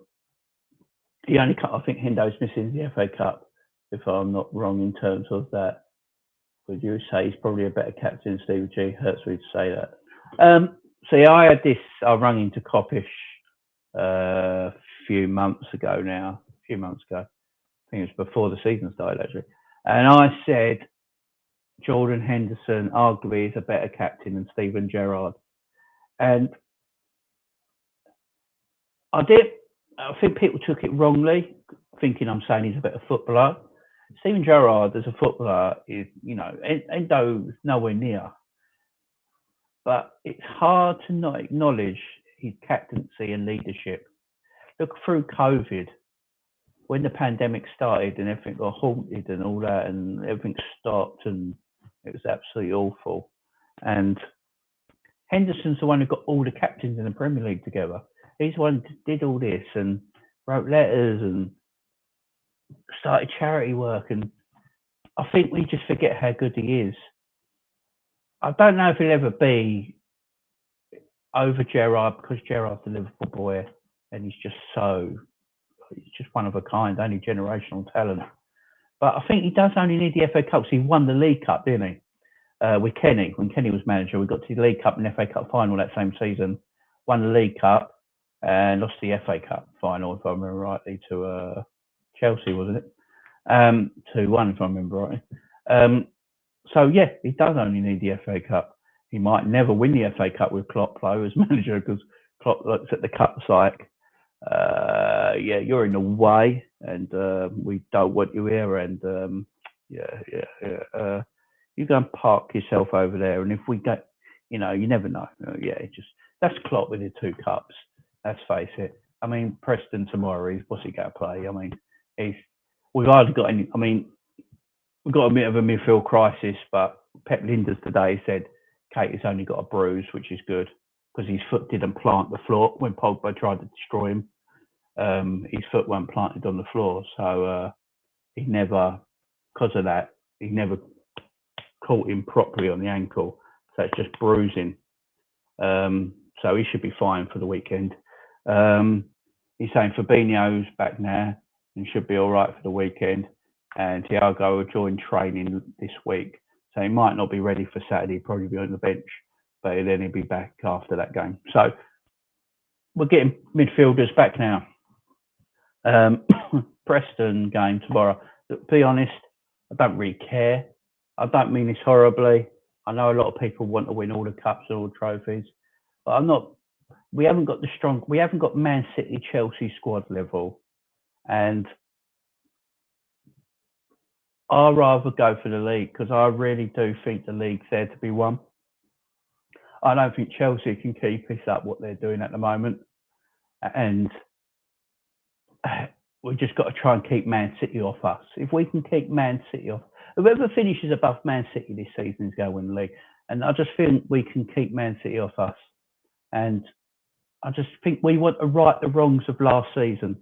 The only cup, I think Hendo's missing the FA Cup, if I'm not wrong in terms of that. Would you say he's probably a better captain than Stevie G? Hurts me to say that. See, I had this, I rung into Coppish a few months ago now. I think it was before the season started, actually. And I said, Jordan Henderson arguably is a better captain than Steven Gerrard. And I think people took it wrongly, thinking I'm saying he's a better footballer. Steven Gerrard, as a footballer, is, Endo is nowhere near. But it's hard to not acknowledge his captaincy and leadership. Look, through COVID, when the pandemic started and everything got halted and all that, and everything stopped, and it was absolutely awful. And Henderson's the one who got all the captains in the Premier League together. He's the one who did all this and wrote letters and started charity work. And I think we just forget how good he is. I don't know if he'll ever be over Gerrard, because Gerrard's a Liverpool boy and he's just one of a kind, only generational talent. But I think he does only need the FA Cup. So he won the League Cup, didn't he? With Kenny, when Kenny was manager, we got to the League Cup and FA Cup final that same season, won the League Cup and lost the FA Cup final, if I remember rightly, to Chelsea, wasn't it? 2-1, if I remember rightly. So yeah, he does only need the FA Cup. He might never win the FA Cup with Klopp though as manager, because Klopp looks at the cups like, yeah, you're in the way, and we don't want you here, and you go and park yourself over there. And if we get, you never know. That's Klopp with the two cups. Let's face it. I mean, Preston tomorrow, what's he going to play? I mean, we've hardly got any. I mean, we've got a bit of a midfield crisis, but Pep Linders today said Kate has only got a bruise, which is good, because his foot didn't plant the floor when Pogba tried to destroy him. His foot weren't planted on the floor, so he never, because of that, he never caught him properly on the ankle, so it's just bruising. So he should be fine for the weekend. He's saying Fabinho's back now and should be all right for the weekend, and Thiago will join training this week, so he might not be ready for Saturday, probably be on the bench, but then he'll be back after that game. So we're getting midfielders back now. Preston game tomorrow. To be honest, I don't really care. I don't mean this horribly. I know a lot of people want to win all the cups and all the trophies, but I'm not. We haven't got Man City, Chelsea squad level, and I'd rather go for the league, because I really do think the league's there to be won. I don't think Chelsea can keep this up what they're doing at the moment, and we've just got to try and keep Man City off us. If we can keep Man City off, whoever finishes above Man City this season is going to win the league. And I just think we can keep Man City off us. And I just think we want to right the wrongs of last season.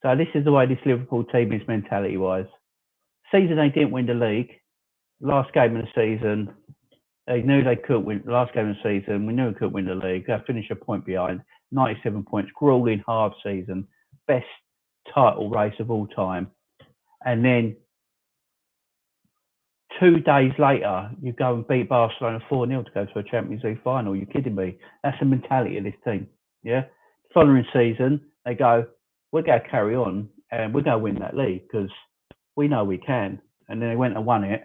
So this is the way this Liverpool team is mentality-wise. Season they didn't win the league. Last game of the season, they knew they couldn't win. Last game of the season, we knew we couldn't win the league. They finished a point behind. 97 points, grueling half season, best title race of all time. And then 2 days later, you go and beat Barcelona 4-0 to go to a Champions League final. You're kidding me? That's the mentality of this team. Yeah. Following season, they go, we're going to carry on and we're going to win that league because we know we can. And then they went and won it.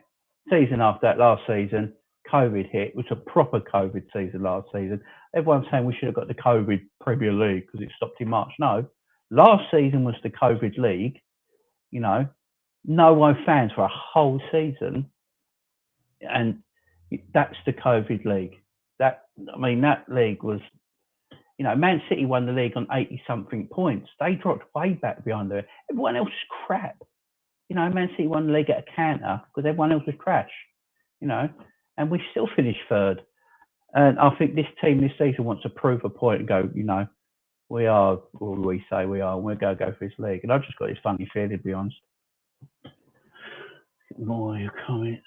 Season after that, last season, COVID hit. It was a proper COVID season last season. Everyone's saying we should have got the COVID Premier League because it stopped in March. No, last season was the COVID League. No fans for a whole season. And that's the COVID League. That league was, Man City won the league on 80-something points. They dropped way back behind there. Everyone else is crap. Man City won the league at a canter because everyone else was trash. And we still finished third. And I think this team this season wants to prove a point and go, We are, or we say we are, and we're going to go for this league. And I've just got this funny feeling, to be honest. More of your comments.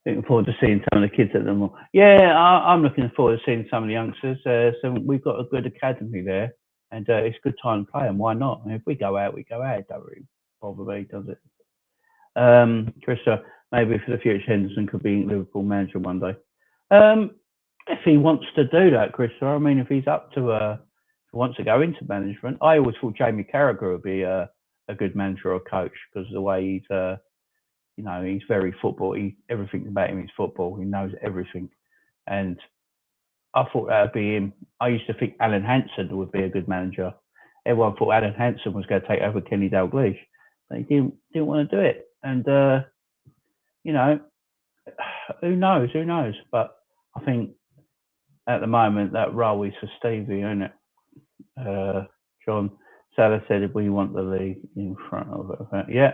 Looking forward to seeing some of the kids at the mall. Yeah, I'm looking forward to seeing some of the youngsters. So we've got a good academy there, and it's a good time to play them. Why not? And if we go out, we go out. It don't really bother me, does it? Trista, maybe for the future, Henderson could be Liverpool manager one day. If he wants to do that, Trista, I mean, if he's up to wants to go into management, I always thought Jamie Carragher would be a good manager or coach because of the way he's he's very football. Everything about him is football. He knows everything, and I thought that would be him. I used to think Alan Hansen would be a good manager. Everyone thought Alan Hansen was going to take over Kenny Dalglish, but he didn't want to do it. And who knows? But I think at the moment that role is for Stevie, isn't it? John Salah said we want the league in front of it. Yeah.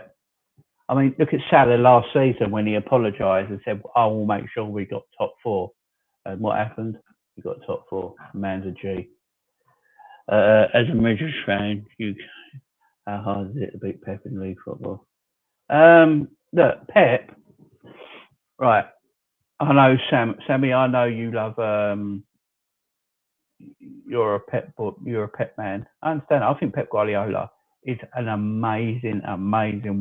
I mean, look at Salah last season when he apologised and said, I will make sure we got top four. And what happened? We got top four. Man's a G. As a Madrid fan, how hard is it to beat Pep in league football? Look, Pep, right. I know, Sammy, I know you love, you're a Pep man. I understand. I think Pep Guardiola is an amazing,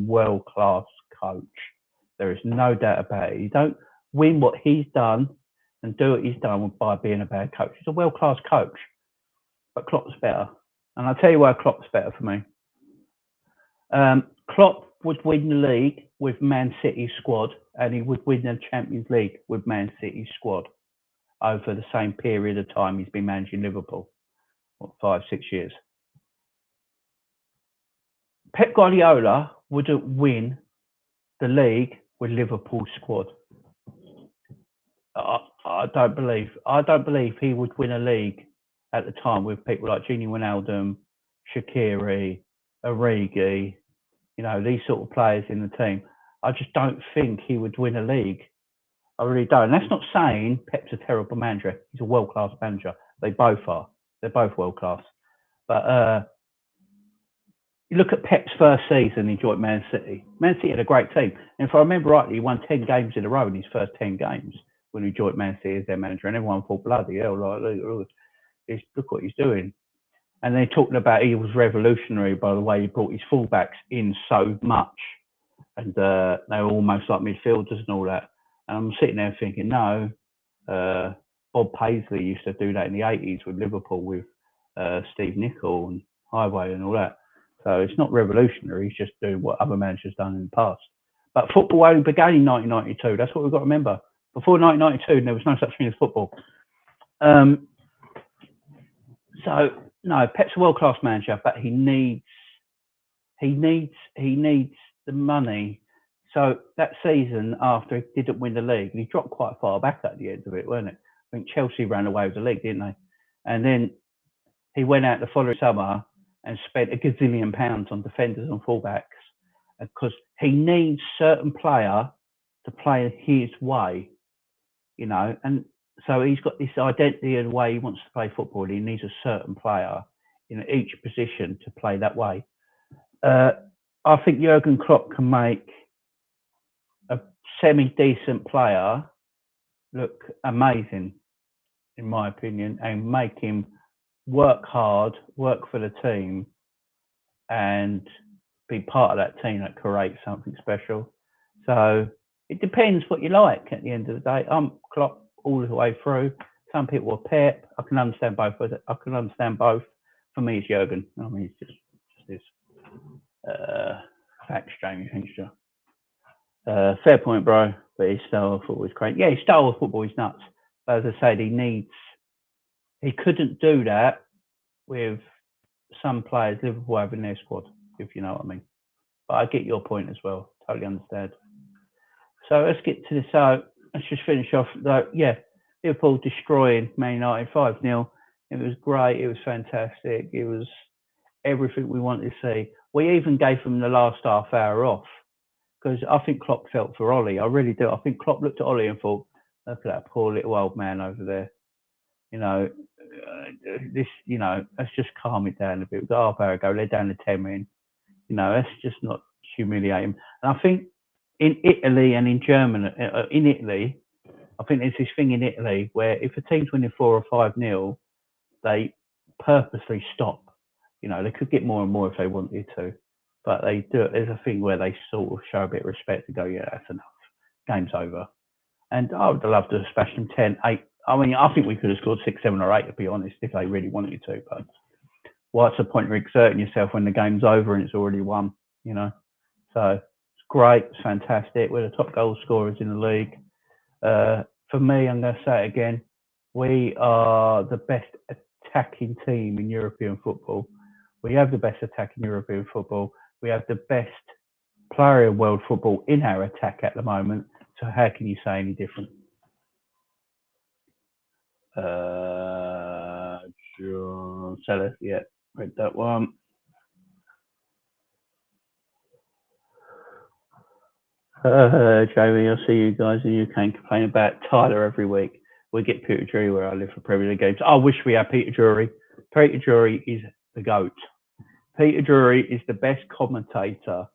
world-class coach. There is no doubt about it. You don't win what he's done and do what he's done by being a bad coach. He's a world-class coach, but Klopp's better. And I'll tell you why Klopp's better for me. Klopp would win the league with Man City's squad, and he would win the Champions League with Man City's squad over the same period of time he's been managing Liverpool, 5-6 years. Pep Guardiola wouldn't win the league with Liverpool's squad. I don't believe he would win a league at the time with people like Gini Wijnaldum, Shaqiri, Origi, these sort of players in the team. I just don't think he would win a league. I really don't. And that's not saying Pep's a terrible manager. He's a world-class manager. They both are. They're both world-class. But you look at Pep's first season, he joined Man City. Man City had a great team. And if I remember rightly, he won 10 games in a row in his first 10 games when he joined Man City as their manager. And everyone thought, bloody hell, look what he's doing. And they're talking about he was revolutionary by the way he brought his fullbacks in so much. And they were almost like midfielders and all that. And I'm sitting there thinking, no, Bob Paisley used to do that in the 80s with Liverpool with Steve Nicol and Highway and all that. So it's not revolutionary. He's just doing what other managers done in the past. But football only began in 1992. That's what we've got to remember. Before 1992, there was no such thing as football. So no, Pep's a world-class manager, but he needs the money. So that season after he didn't win the league, he dropped quite far back at the end of it, wasn't it? I think Chelsea ran away with the league, didn't they? And then he went out the following summer and spent a gazillion pounds on defenders and fullbacks because he needs certain player to play his way, and so he's got this identity of the way he wants to play football. He needs a certain player in each position to play that way. I think Jurgen Klopp can make a semi-decent player look amazing, in my opinion, and make him work hard, work for the team, and be part of that team that creates something special. So it depends what you like at the end of the day. I'm Klopp all the way through. Some people are Pep. I can understand both. For me, it's Jurgen. I mean, it's just this facts, Jamie Hingshaw. Fair point, bro. But his style of football is great. Yeah, his style of football is nuts. But as I said, he couldn't do that with some players Liverpool have in their squad, if you know what I mean. But I get your point as well. Totally understand. So let's get to this. Let's just finish off. Liverpool destroying Man United 5-0. It was great. It was fantastic. It was everything we wanted to see. We even gave them the last half hour off because I think Klopp felt for Ollie. I really do. I think Klopp looked at Ollie and thought, look at that poor little old man over there. this, let's just calm it down a bit. We've got half hour ago, led down to 10 men. Let's just not humiliate him. And I think in Italy and in Germany, in Italy, I think there's this thing in Italy where if a team's winning 4 or 5-0, they purposely stop. They could get more and more if they wanted to, but they do it. There's a thing where they sort of show a bit of respect and go, yeah, that's enough. Game's over. And I would love to have smashed them 10, 8. I mean, I think we could have scored 6, 7 or 8, to be honest, if they really wanted to. But what's the point of exerting yourself when the game's over and it's already won, So it's great. It's fantastic. We're the top goal scorers in the league. For me, I'm going to say it again. We are the best attacking team in European football. We have the best attack in European football. We have the best player in world football in our attack at the moment. So how can you say any different? Salah, yeah, read that one. Jamie, I see you guys and you can complain about Tyler every week. We get Peter Drury where I live for Premier League games. I wish we had Peter Drury. Peter Drury is the GOAT. Peter Drury is the best commentator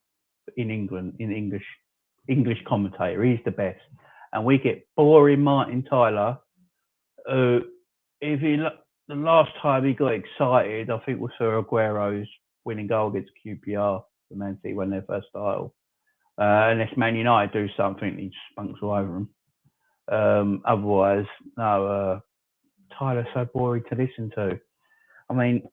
in England, in English commentator. He's the best. And we get boring Martin Tyler, who, the last time he got excited, I think was for Aguero's winning goal against QPR, the Man City won their first title. Unless Man United do something, he spunks all over them. Otherwise, no, Tyler's so boring to listen to. I mean,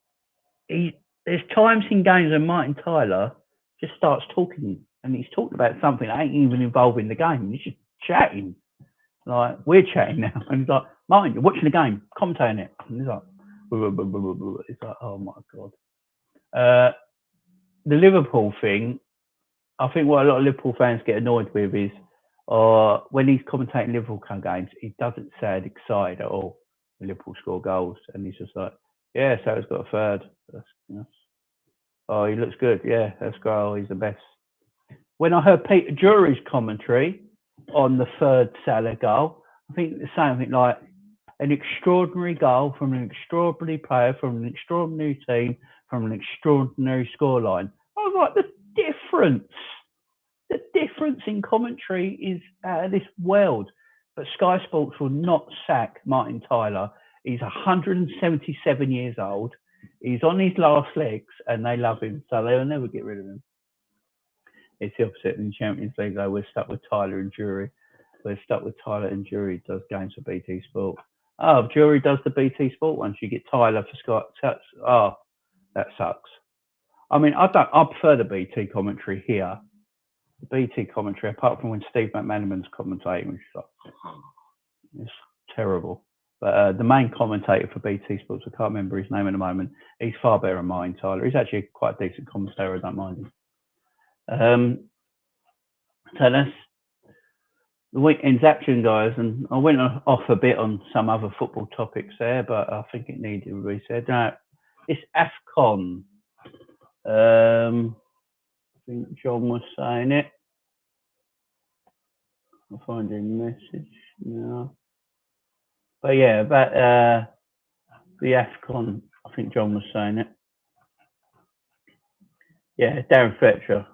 there's times in games when Martin Tyler just starts talking and he's talking about something that ain't even involving the game. He's just chatting. Like, we're chatting now. And he's like, Martin, you're watching the game, commentating it. And he's like, blah, blah, blah, blah, blah. It's like, oh my God. The Liverpool thing, I think what a lot of Liverpool fans get annoyed with is when he's commentating Liverpool games, he doesn't sound excited at all when Liverpool score goals. And he's just like, yeah, so he's got a third. Oh, he looks good. Yeah, that's great. Oh, he's the best. When I heard Peter Drury's commentary on the third Salah goal, I think it's something like an extraordinary goal from an extraordinary player, from an extraordinary team, from an extraordinary scoreline. I was like, the difference in commentary is out of this world. But Sky Sports will not sack Martin Tyler. He's 177 years old. He's on his last legs and they love him. So they'll never get rid of him. It's the opposite in the Champions League, though. We're stuck with Tyler and Drury. We're stuck with Tyler and Drury does games for BT Sport. Oh, if Drury does the BT Sport ones, you get Tyler for Sky. Oh, that sucks. I mean, I prefer the BT commentary here. The BT commentary, apart from when Steve McManaman's commentating, which is like, it's terrible. But the main commentator for BT Sports, I can't remember his name at the moment. He's far better than mine, Tyler. He's actually quite a decent commentator. I don't mind him. So that's the weekend's action, guys. And I went off a bit on some other football topics there, but I think it needed to be said. Now, it's AFCON. I think John was saying it. I'll find a message now. But yeah, about the AFCON, I think John was saying it. Yeah, Darren Fletcher.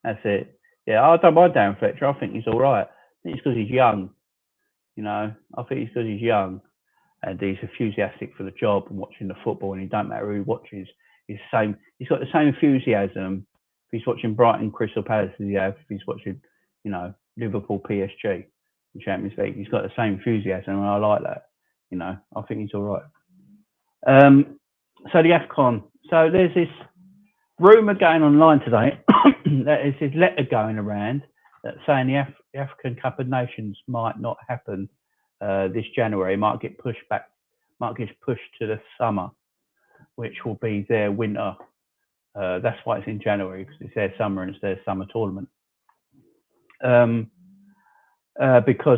That's it. Yeah, I don't mind Darren Fletcher. I think he's all right. I think it's because he's young. I think it's because he's young and he's enthusiastic for the job and watching the football, and it don't matter who he watches. He's got the same enthusiasm if he's watching Brighton Crystal Palace as he has if he's watching, Liverpool PSG in Champions League. He's got the same enthusiasm, and I like that. I think he's all right. So the AFCON. So there's this rumour going online today that there's this letter going around that's saying the African Cup of Nations might not happen this January. It might get pushed back, might get pushed to the summer, which will be their winter. That's why it's in January, because it's their summer and it's their summer tournament. Because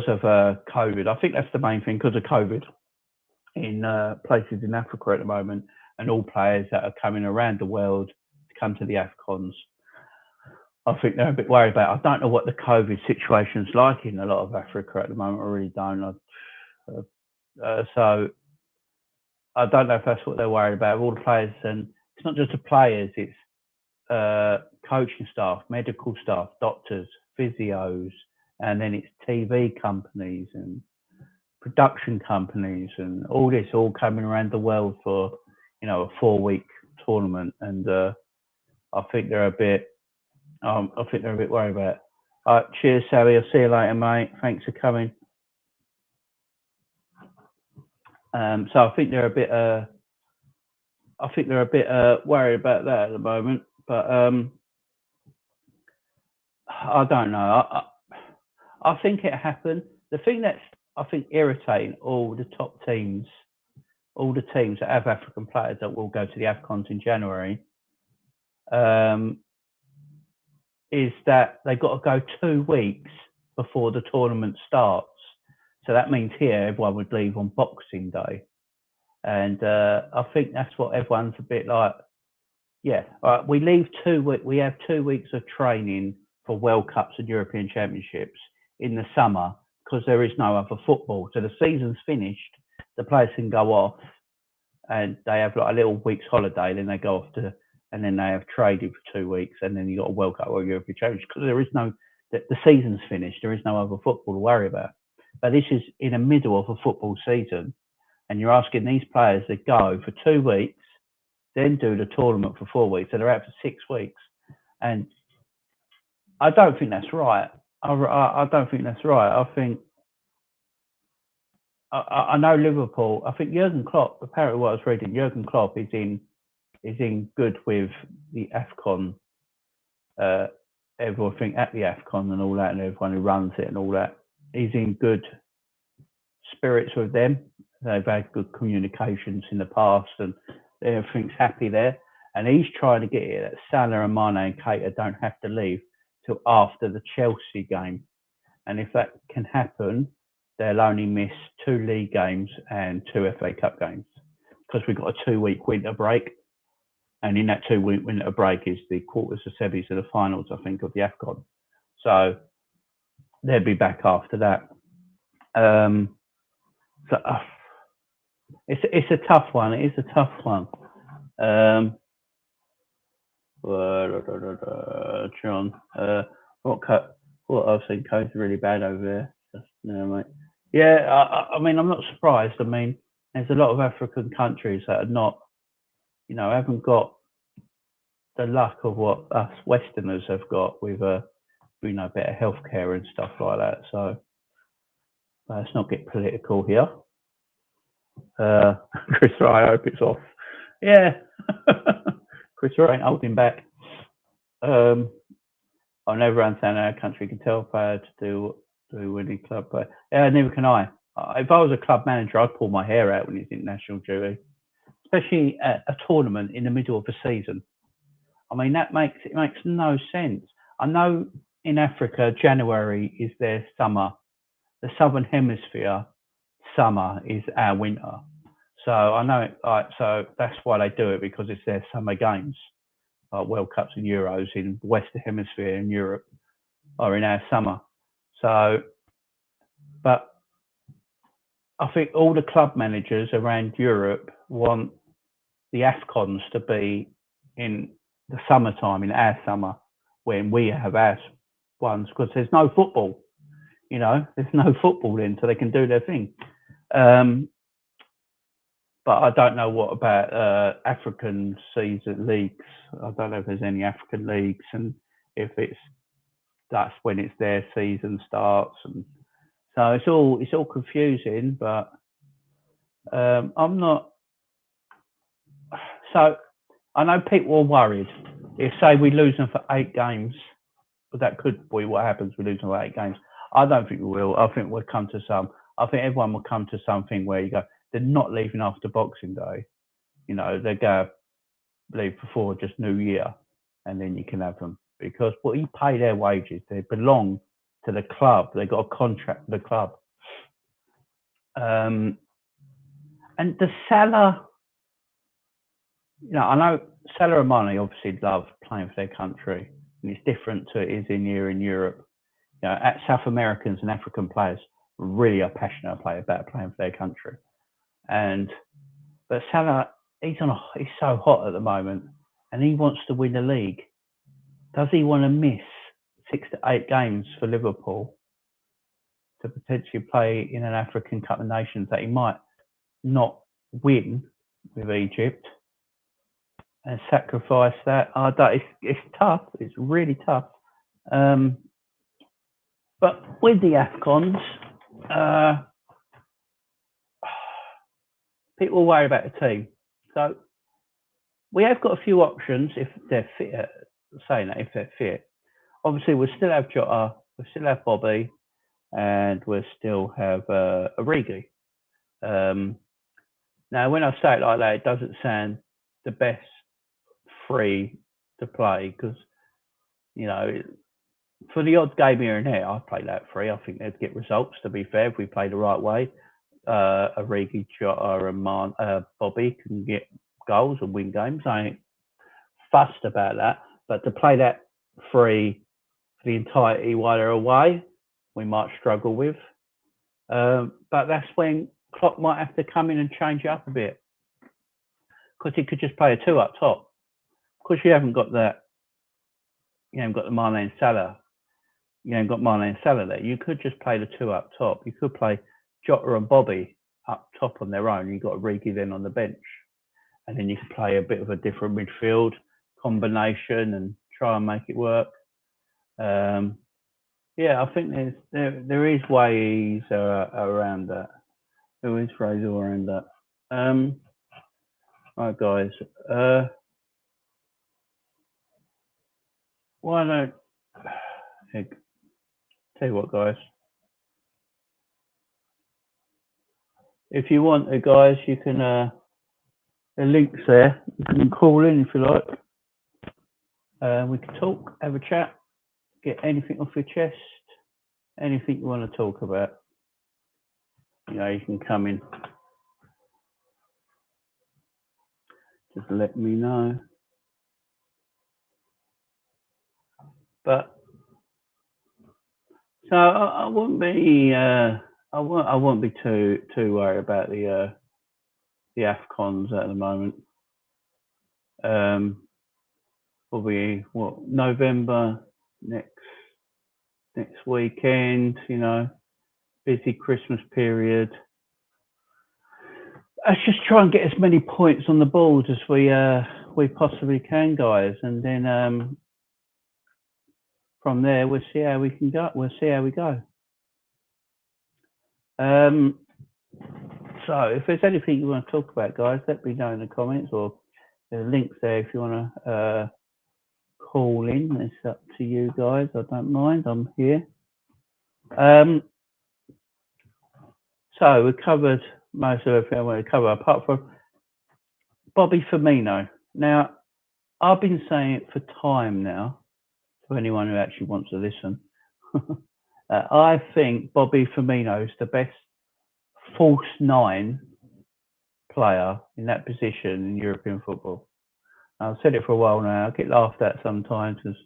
of COVID. I think that's the main thing, because of COVID in places in Africa at the moment, and all players that are coming around the world to come to the AFCONs. I think they're a bit worried about it. I don't know what the COVID situation's like in a lot of Africa at the moment. I really don't. So I don't know if that's what they're worried about. All the players, and it's not just the players; it's coaching staff, medical staff, doctors, physios, and then it's TV companies and production companies and all this all coming around the world for a 4-week tournament. And I think they're a bit worried about it. Cheers, Sally. I'll see you later, mate. Thanks for coming. So I think they're a bit worried about that at the moment. But I don't know. I think it happened. The thing that's I think irritating all the top teams, all the teams that have African players that will go to the AFCONs in January, is that they've got to go 2 weeks before the tournament starts. So that means here everyone would leave on Boxing Day. And I think that's what everyone's a bit like. Yeah, we leave 2 weeks. We have 2 weeks of training for World Cups and European Championships in the summer because there is no other football. So the season's finished. The players can go off, and they have like a little week's holiday. Then they go off and then they have trading for 2 weeks, and then you got a World Cup or European Championships because there is no. The season's finished. There is no other football to worry about. But this is in the middle of a football season, and you're asking these players to go for 2 weeks, then do the tournament for 4 weeks, so they're out for 6 weeks. And I don't think that's right. I don't think that's right. I think I know Liverpool. I think Jurgen Klopp. Apparently, what I was reading, Jurgen Klopp is in good with the AFCON. Everything at the AFCON and all that, and everyone who runs it and all that. He's in good spirits with them. They've had good communications in the past, and everything's happy there. And he's trying to get it that Salah and Mane and Keita don't have to leave till after the Chelsea game. And if that can happen, they'll only miss 2 league games and 2 FA Cup games because we've got a 2-week winter break. And in that 2-week winter break is the quarters, the semis, and the finals, I think, of the AFCON. So they'll be back after that. It's a tough one. It is a tough one. John, what I've seen, code's really bad over there. No, mate. Yeah, I mean, I'm not surprised. I mean, there's a lot of African countries that are not, haven't got the luck of what us Westerners have got with, better healthcare and stuff like that. So let's not get political here. Chris, I hope it's off. Yeah. Chris ain't holding back. I never understand how a country can tell a player to do winning club play. Yeah, neither can I. If I was a club manager, I'd pull my hair out when he's in national duty, especially at a tournament in the middle of the season. I mean, it makes no sense. I know in Africa, January is their summer. The Southern Hemisphere summer is our winter. So I know it. So that's why they do it, because it's their summer games, World Cups and Euros in the Western Hemisphere in Europe are in our summer. So, but I think all the club managers around Europe want the AFCONs to be in the summertime, in our summer, when we have our ones, because there's no football. There's no football then, so they can do their thing. But I don't know what about African season leagues. I don't know if there's any African leagues, and if that's when it's their season starts, and so it's all confusing. But I'm not. So I know people are worried. If say we lose them for 8 games, but that could be what happens. We lose them for 8 games. I don't think we will. I think we'll come to some. I think everyone will come to something where you go, they're not leaving after Boxing Day. They're going to leave before just New Year, and then you can have them. Because you pay their wages. They belong to the club. They've got a contract with the club. And the Salah, I know Salah and Mane obviously love playing for their country, and it's different to it is in Europe. South Americans and African players really are passionate about playing for their country. But Salah, he's so hot at the moment, and he wants to win the league. Does he want to miss 6 to 8 games for Liverpool to potentially play in an African Cup of Nations that he might not win with Egypt and sacrifice that? It's tough. It's really tough. But with the AFCONs, people worry about the team. So we have got a few options if they're fit. Saying that, if they're fit, obviously we'll still have Jota, we'll still have Bobby, and we'll still have Origi. Now, when I say it like that, it doesn't sound the best three to play because, you know, for the odd game here and there, I'd play that three. I think they'd get results, to be fair, if we play the right way. Origi, Jota, and Bobby can get goals and win games. I ain't fussed about that. But to play that three for the entirety while they're away, we might struggle with. But that's when Klopp might have to come in and change it up a bit. Because he could just play a two up top. Because you haven't got that. You haven't got the Mane and Salah. You haven't got Mane and Salah there. You could just play the two up top. You could play Jota and Bobby up top on their own. You've got Origi then on the bench. And then you can play a bit of a different midfield combination and try and make it work. Yeah, I think there is ways around that. There is ways around that. Right, guys. Why don't tell you what, guys. If you want it, guys, you can the link's there. You can call in if you like. We can talk, have a chat, get anything off your chest, anything you want to talk about. You know, you can come in. Just let me know. But so I wouldn't be I won't be too worried about the AFCONs at the moment. Will be November next weekend. You know, busy Christmas period. Let's just try and get as many points on the board as we possibly can, guys, and then from there we'll see how we can go. We'll see how we go. So if there's anything you want to talk about, guys, let me know in the comments, or there's links there if you want to call in. It's up to you guys. I don't mind. I'm here. So we covered most of everything I want to cover, apart from Bobby Firmino. Now, I've been saying it for time now, to anyone who actually wants to listen. I think Bobby Firmino is the best false nine player in that position in European football. I've said it for a while now. I get laughed at sometimes because,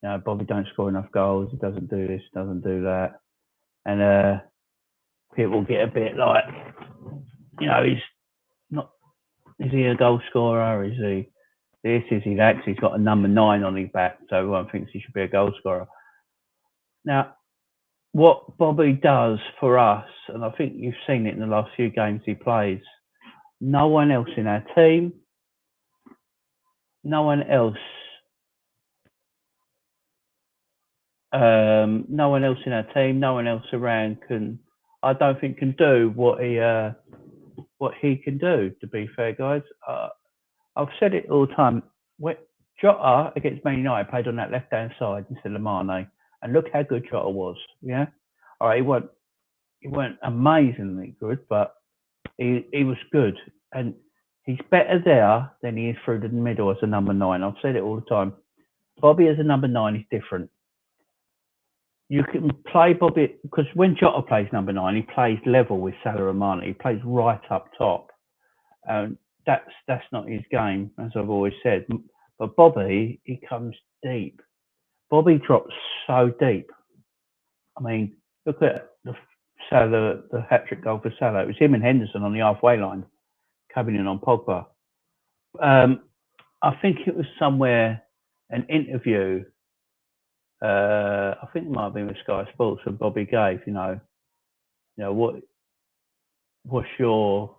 you know, Bobby don't score enough goals. He doesn't do this, doesn't do that. And people get a bit like, you know, he's not, is he a goal scorer? Is he this? Is he that? He's got a number 9 on his back, so everyone thinks he should be a goal scorer. Now, what Bobby does for us, and I think you've seen it in the last few games he plays, no one else in our team, no one else around I don't think can do what he can do, to be fair, guys. I've said it all the time. Jota against Man United played on that left-hand side instead of Mane. And look how good Jota was, yeah? All right, he weren't amazingly good, but he was good. And he's better there than he is through the middle as a number 9. I've said it all the time. Bobby as a number 9 is different. You can play Bobby, because when Jota plays number 9, he plays level with Salah and Mane. He plays right up top. That's not his game, as I've always said. But Bobby, he comes deep. Bobby drops so deep. I mean, look at the hat-trick goal for Salah. It was him and Henderson on the halfway line coming in on Pogba. I think it was somewhere, an interview. I think it might have been with Sky Sports, and Bobby gave, what's your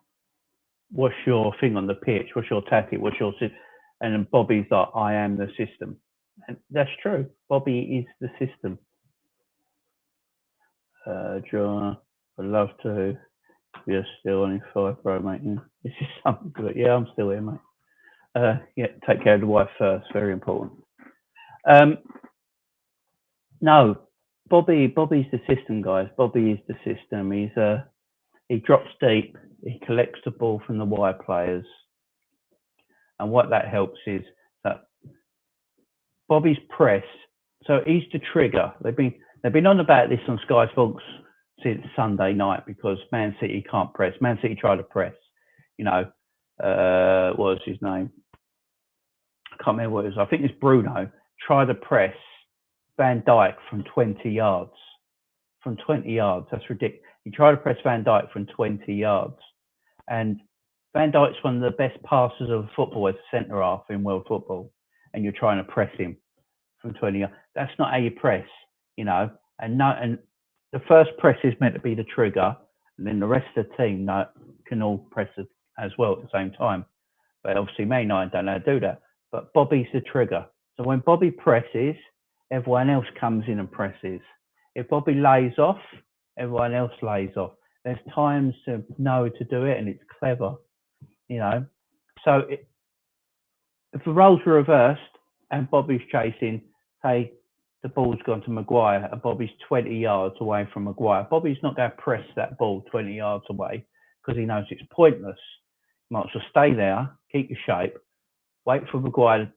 thing on the pitch? What's your tactic? What's your system? And then Bobby's like, I am the system, and that's true. Bobby is the system. John, I'd love to. You're still on in 5, bro, mate. Yeah. This is something good. Yeah, I'm still here, mate. Yeah, take care of the wife first. Very important. No, Bobby's the system, guys. Bobby is the system. He drops deep. He collects the ball from the wide players, and what that helps is that Bobby's press. So he's the trigger. They've been on about this on Sky Sports since Sunday night because Man City can't press. Man City tried to press. What was his name? I can't remember what it was. I think it's Bruno. Tried to press Van Dijk from 20 yards. From 20 yards. That's ridiculous. He tried to press Van Dijk from 20 yards. And Van Dijk's one of the best passers of football as a centre-half in world football. And you're trying to press him from 20 yards. That's not how you press, And the first press is meant to be the trigger. And then the rest of the team can all press it as well at the same time. But obviously, Man United don't know how to do that. But Bobby's the trigger. So when Bobby presses, everyone else comes in and presses. If Bobby lays off, everyone else lays off. There's times to know to do it, and it's clever, So if the roles were reversed and Bobby's chasing, say the ball's gone to Maguire and Bobby's 20 yards away from Maguire, Bobby's not going to press that ball 20 yards away because he knows it's pointless. You might as well stay there, keep your shape, wait for Maguire to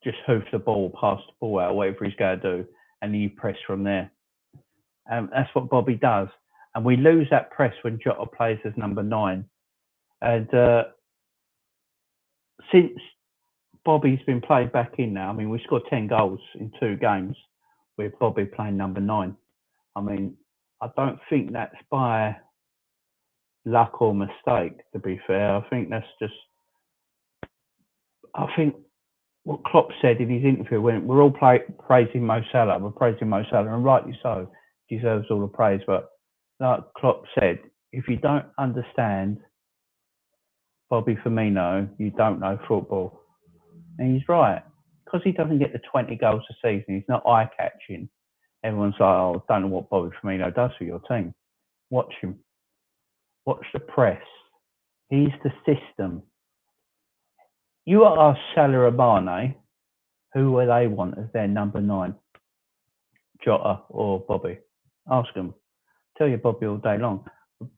just hoof the ball, pass the ball out, whatever he's going to do, and then you press from there. That's what Bobby does. And we lose that press when Jota plays as number 9. And since Bobby's been played back in now, we scored 10 goals in 2 games with Bobby playing number 9. I don't think that's by luck or mistake, to be fair. I think what Klopp said in his interview, when we're all praising Mo Salah, and rightly so, deserves all the praise. But like Klopp said, if you don't understand Bobby Firmino, you don't know football. And he's right. Because he doesn't get the 20 goals a season, he's not eye-catching. Everyone's like, I don't know what Bobby Firmino does for your team. Watch him. Watch the press. He's the system. You ask Salah or Mane, who will they want as their number 9? Jota or Bobby? Ask them. Tell you Bobby all day long.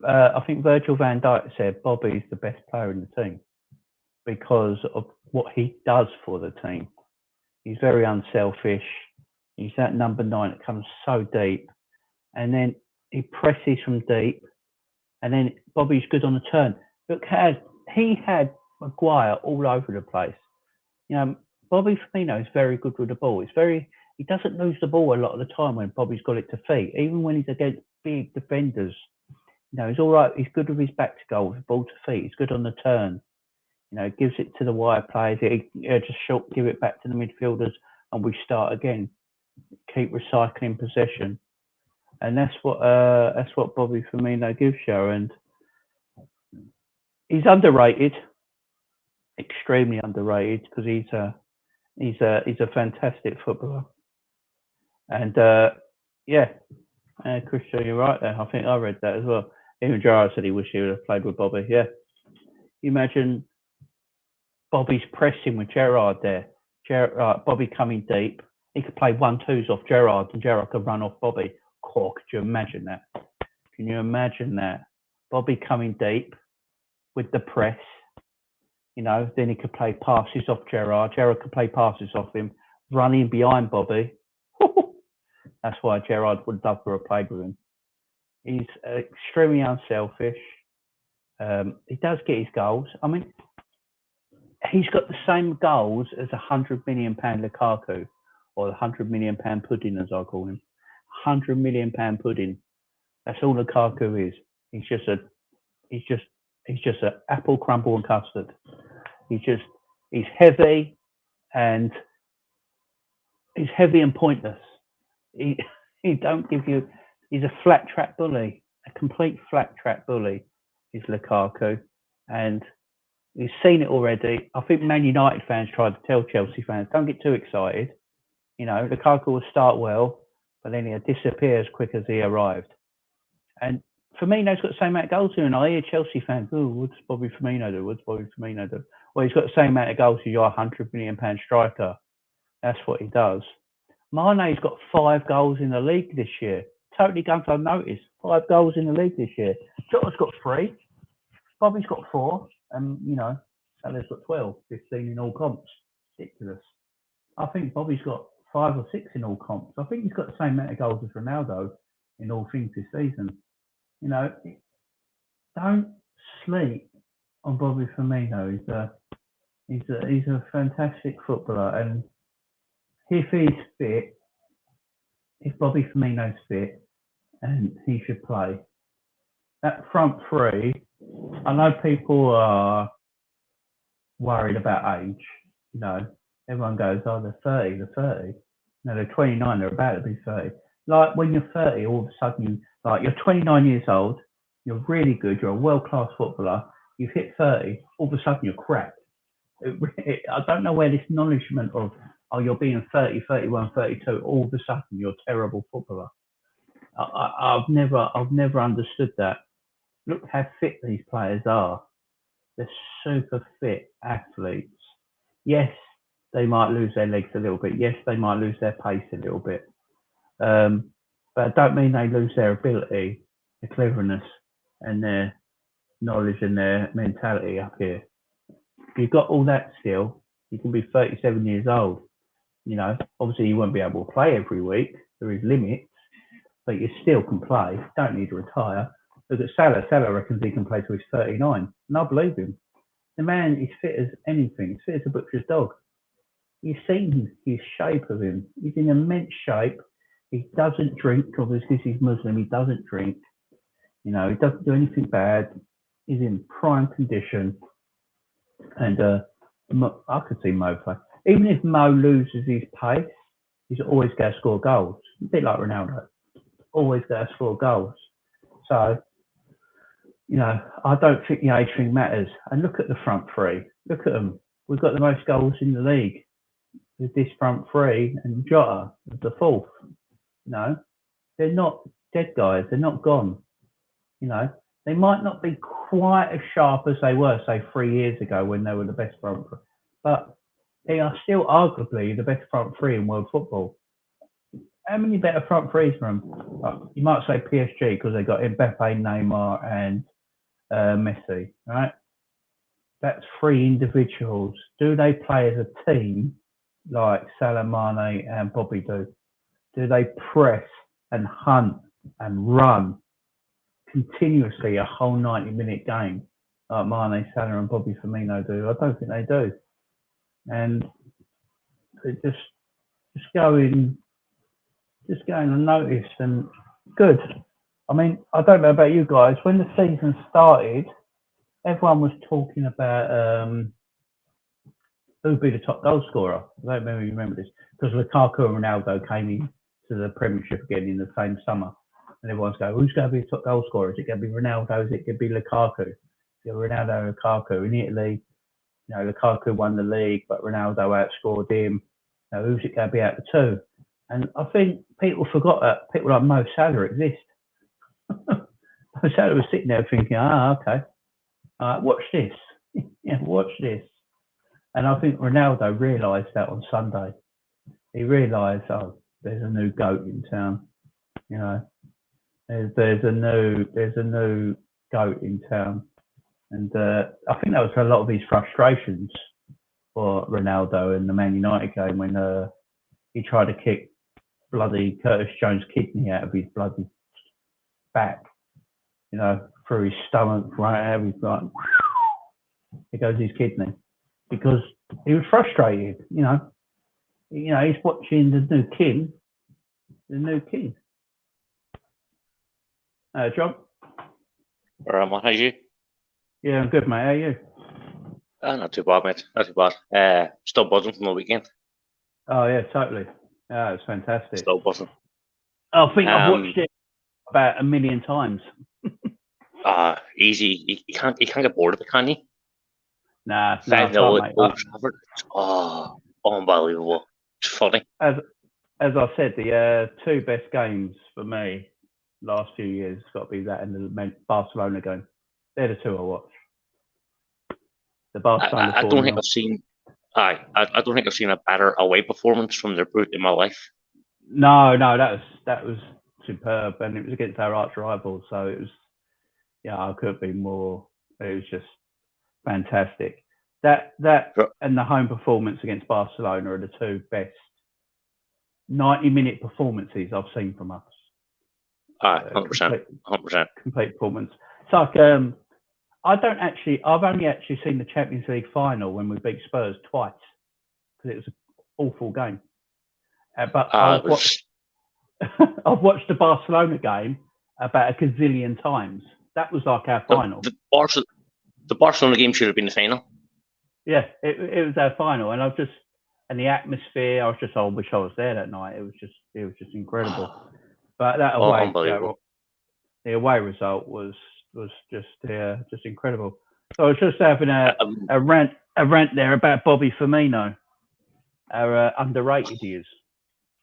I think Virgil van Dijk said Bobby is the best player in the team because of what he does for the team. He's very unselfish. He's that number 9 that comes so deep. And then he presses from deep. And then Bobby's good on the turn. Look, he had Maguire all over the place. Bobby Firmino is very good with the ball. He doesn't lose the ball a lot of the time when Bobby's got it to feet. Even when he's against big defenders, he's all right. He's good with his back to goal, with the ball to feet. He's good on the turn. Gives it to the wide players. He just give it back to the midfielders, and we start again. Keep recycling possession, and that's what Bobby Firmino gives you. And he's underrated, extremely underrated, because he's a fantastic footballer. And Christian, you're right there. I think I read that as well. Even Gerrard said he wished he would have played with Bobby. Yeah, you imagine Bobby's pressing with Gerrard there. Bobby coming deep. He could play 1-2s off Gerrard, and Gerrard could run off Bobby. Could you imagine that? Can you imagine that? Bobby coming deep with the press. Then he could play passes off Gerrard. Gerrard could play passes off him, running behind Bobby. That's why Gerrard would love to have played with him. He's extremely unselfish. He does get his goals. He's got the same goals as £100 million Lukaku, or the £100 million pudding, as I call him. £100 million pudding. That's all Lukaku is. He's He's just an apple crumble and custard. He's heavy and pointless. He don't give you. He's a flat track bully, a complete flat track bully. Is Lukaku, and we've seen it already. I think Man United fans tried to tell Chelsea fans, don't get too excited. You know, Lukaku will start well, but then he'll disappear as quick as he arrived. And Firmino's got the same amount of goals here, and I hear Chelsea fans, oh, what's Bobby Firmino do? What's Bobby Firmino do? Well, he's got the same amount of goals as your £100 million striker. That's what he does. Mane's got 5 goals in the league this year. Totally goes unnoticed. 5 goals in the league this year. Jota's got 3. Bobby's got 4. And, you know, Salah's got 12, 15 in all comps. Ridiculous. I think Bobby's got 5 or 6 in all comps. I think he's got the same amount of goals as Ronaldo in all things this season. You know, don't sleep on Bobby Firmino. He's a fantastic footballer, and if he's fit, if Bobby Firmino's fit, and he should play. That front three, I know people are worried about age. You know, everyone goes, oh, they're 30, they're 30. No, they're 29, they're about to be 30. Like when you're 30, all of a sudden, you're 29 years old, you're really good, you're a world-class footballer, you've hit 30, all of a sudden you're crap. I don't know where this acknowledgement of, oh, you're being 30, 31, 32, all of a sudden you're a terrible footballer. I've never understood that. Look how fit these players are. They're super fit athletes. Yes, they might lose their legs a little bit. Yes, they might lose their pace a little bit. But it don't mean they lose their ability, their cleverness, and their knowledge and their mentality up here. If you've got all that still, you can be 37 years old. You know, obviously you won't be able to play every week. There is limits, but you still can play. You don't need to retire. Look at Salah. Salah reckons he can play till he's 39. And I believe him. The man is fit as anything. He's fit as a butcher's dog. You've seen his shape of him. He's in immense shape. He doesn't drink, obviously because he's Muslim. He doesn't drink. You know, he doesn't do anything bad. He's in prime condition. And I could see Mo play. Even if Mo loses his pace, he's always going to score goals. A bit like Ronaldo. Always going to score goals. So, you know, I don't think the age thing matters. And look at the front three. Look at them. We've got the most goals in the league with this front three, and Jota is the fourth. You know, they're not dead guys. They're not gone. You know, they might not be quite as sharp as they were, say, 3 years ago when they were the best front three, but they are still arguably the best front three in world football. How many better front threes from them? You might say PSG because they got Mbappe, Neymar, and Messi, right? That's 3 individuals. Do they play as a team like Salah, Mane, and Bobby do? Do they press and hunt and run continuously a whole 90-minute game like Mane, Salah, and Bobby Firmino do? I don't think they do. And it just going unnoticed and good. I mean, I don't know about you guys. When the season started, everyone was talking about who would be the top goal scorer. I don't know if you remember this, because Lukaku and Ronaldo came into the Premiership again in the same summer. And everyone's going, who's going to be the top goal scorer? Is it going to be Ronaldo? Is it going to be Lukaku? Ronaldo and Lukaku. In Italy, you know, Lukaku won the league, but Ronaldo outscored him. You know, who's it going to be out of the two? And I think people forgot that people like Mo Salah exist. Mo Salah was sitting there thinking, okay, watch this. Yeah, watch this. And I think Ronaldo realised that on Sunday. He realised, oh, there's a new GOAT in town. You know, there's a new GOAT in town. And I think that was a lot of his frustrations for Ronaldo in the Man United game when he tried to kick bloody Curtis Jones' kidney out of his bloody back, you know, through his stomach, right out of his like, here goes his kidney, because he was frustrated, you know. You know, he's watching the new king. John? Where am I? How's you? Yeah, I'm good, mate. How are you? Not too bad, mate. Not too bad. Still buzzing from the weekend. Oh, yeah, totally. Yeah, it's fantastic. Still buzzing. I think I've Um, watched it about a million times. Easy. You can't get bored of it, can you? Nah, no, I 5-0 can't, at mate. Old Trafford. Unbelievable. It's funny. As I said, the two best games for me last few years has got to be that and the Barcelona game. They're the two I watch. The Barcelona I 4 don't think 0. I've seen. I don't think I've seen a better away performance from their boot in my life. No, that was superb, and it was against our arch rivals, so it was, yeah, I couldn't be more. It was just fantastic. That But, and the home performance against Barcelona are the two best 90-minute performances I've seen from us. 100%, Complete 100%. complete performance. It's like I've only actually seen the Champions League final when we beat Spurs twice because it was an awful game. But It was I've watched the Barcelona game about a gazillion times. That was like our the final. the Barcelona game should have been the final. Yeah, it was our final, and and the atmosphere. I wish I was there that night. It was just incredible. But that Unbelievable. the away result was just incredible. So I was just having Um, a rant there about Bobby Firmino, how underrated he is.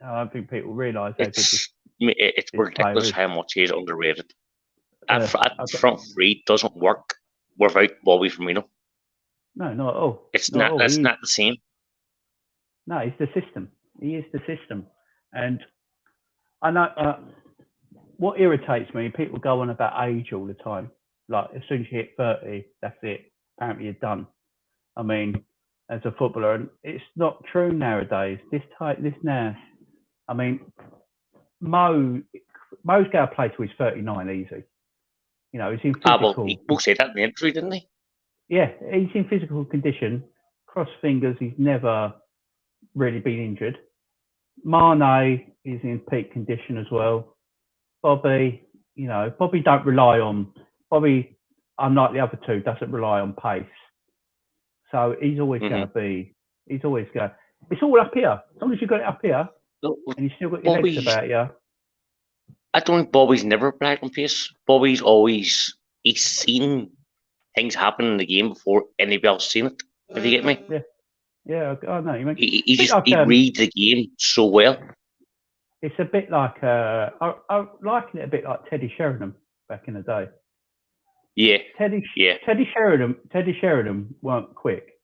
I don't think people realise how good it's this player ridiculous is. how much he's underrated. Uh, At I got, front three doesn't work without Bobby Firmino. no, not at all. It's Not at not. all. That's not the same. No, he's the system. He is the system. And I know what irritates me. People go on about age all the time. Like as soon as you hit 30, that's it. Apparently you're done. I mean, as a footballer, and it's not true nowadays. This now. I mean, Mo's going to play till he's 39 easy. You know, he's in Well, physical. he will say that in the interview, didn't he? Yeah, he's in physical condition. Cross fingers, he's never really been injured. Mane is in peak condition as well. Bobby don't rely on Bobby, unlike the other two, doesn't rely on pace. So he's always going to Mm-hmm. be. He's always going. It's all up here. As long as you've got it up here No, and you still got your legs Bobby's. about you. I don't think Bobby's never black on pace. Bobby's always he's seen things happen in the game before anybody else seen it. If you get me, Yeah, yeah. I know. You mean he bit just like he reads the game so well. it's a bit like I liken it a bit like Teddy Sheringham back in the day. Yeah, Teddy yeah. Teddy Sheringham weren't quick,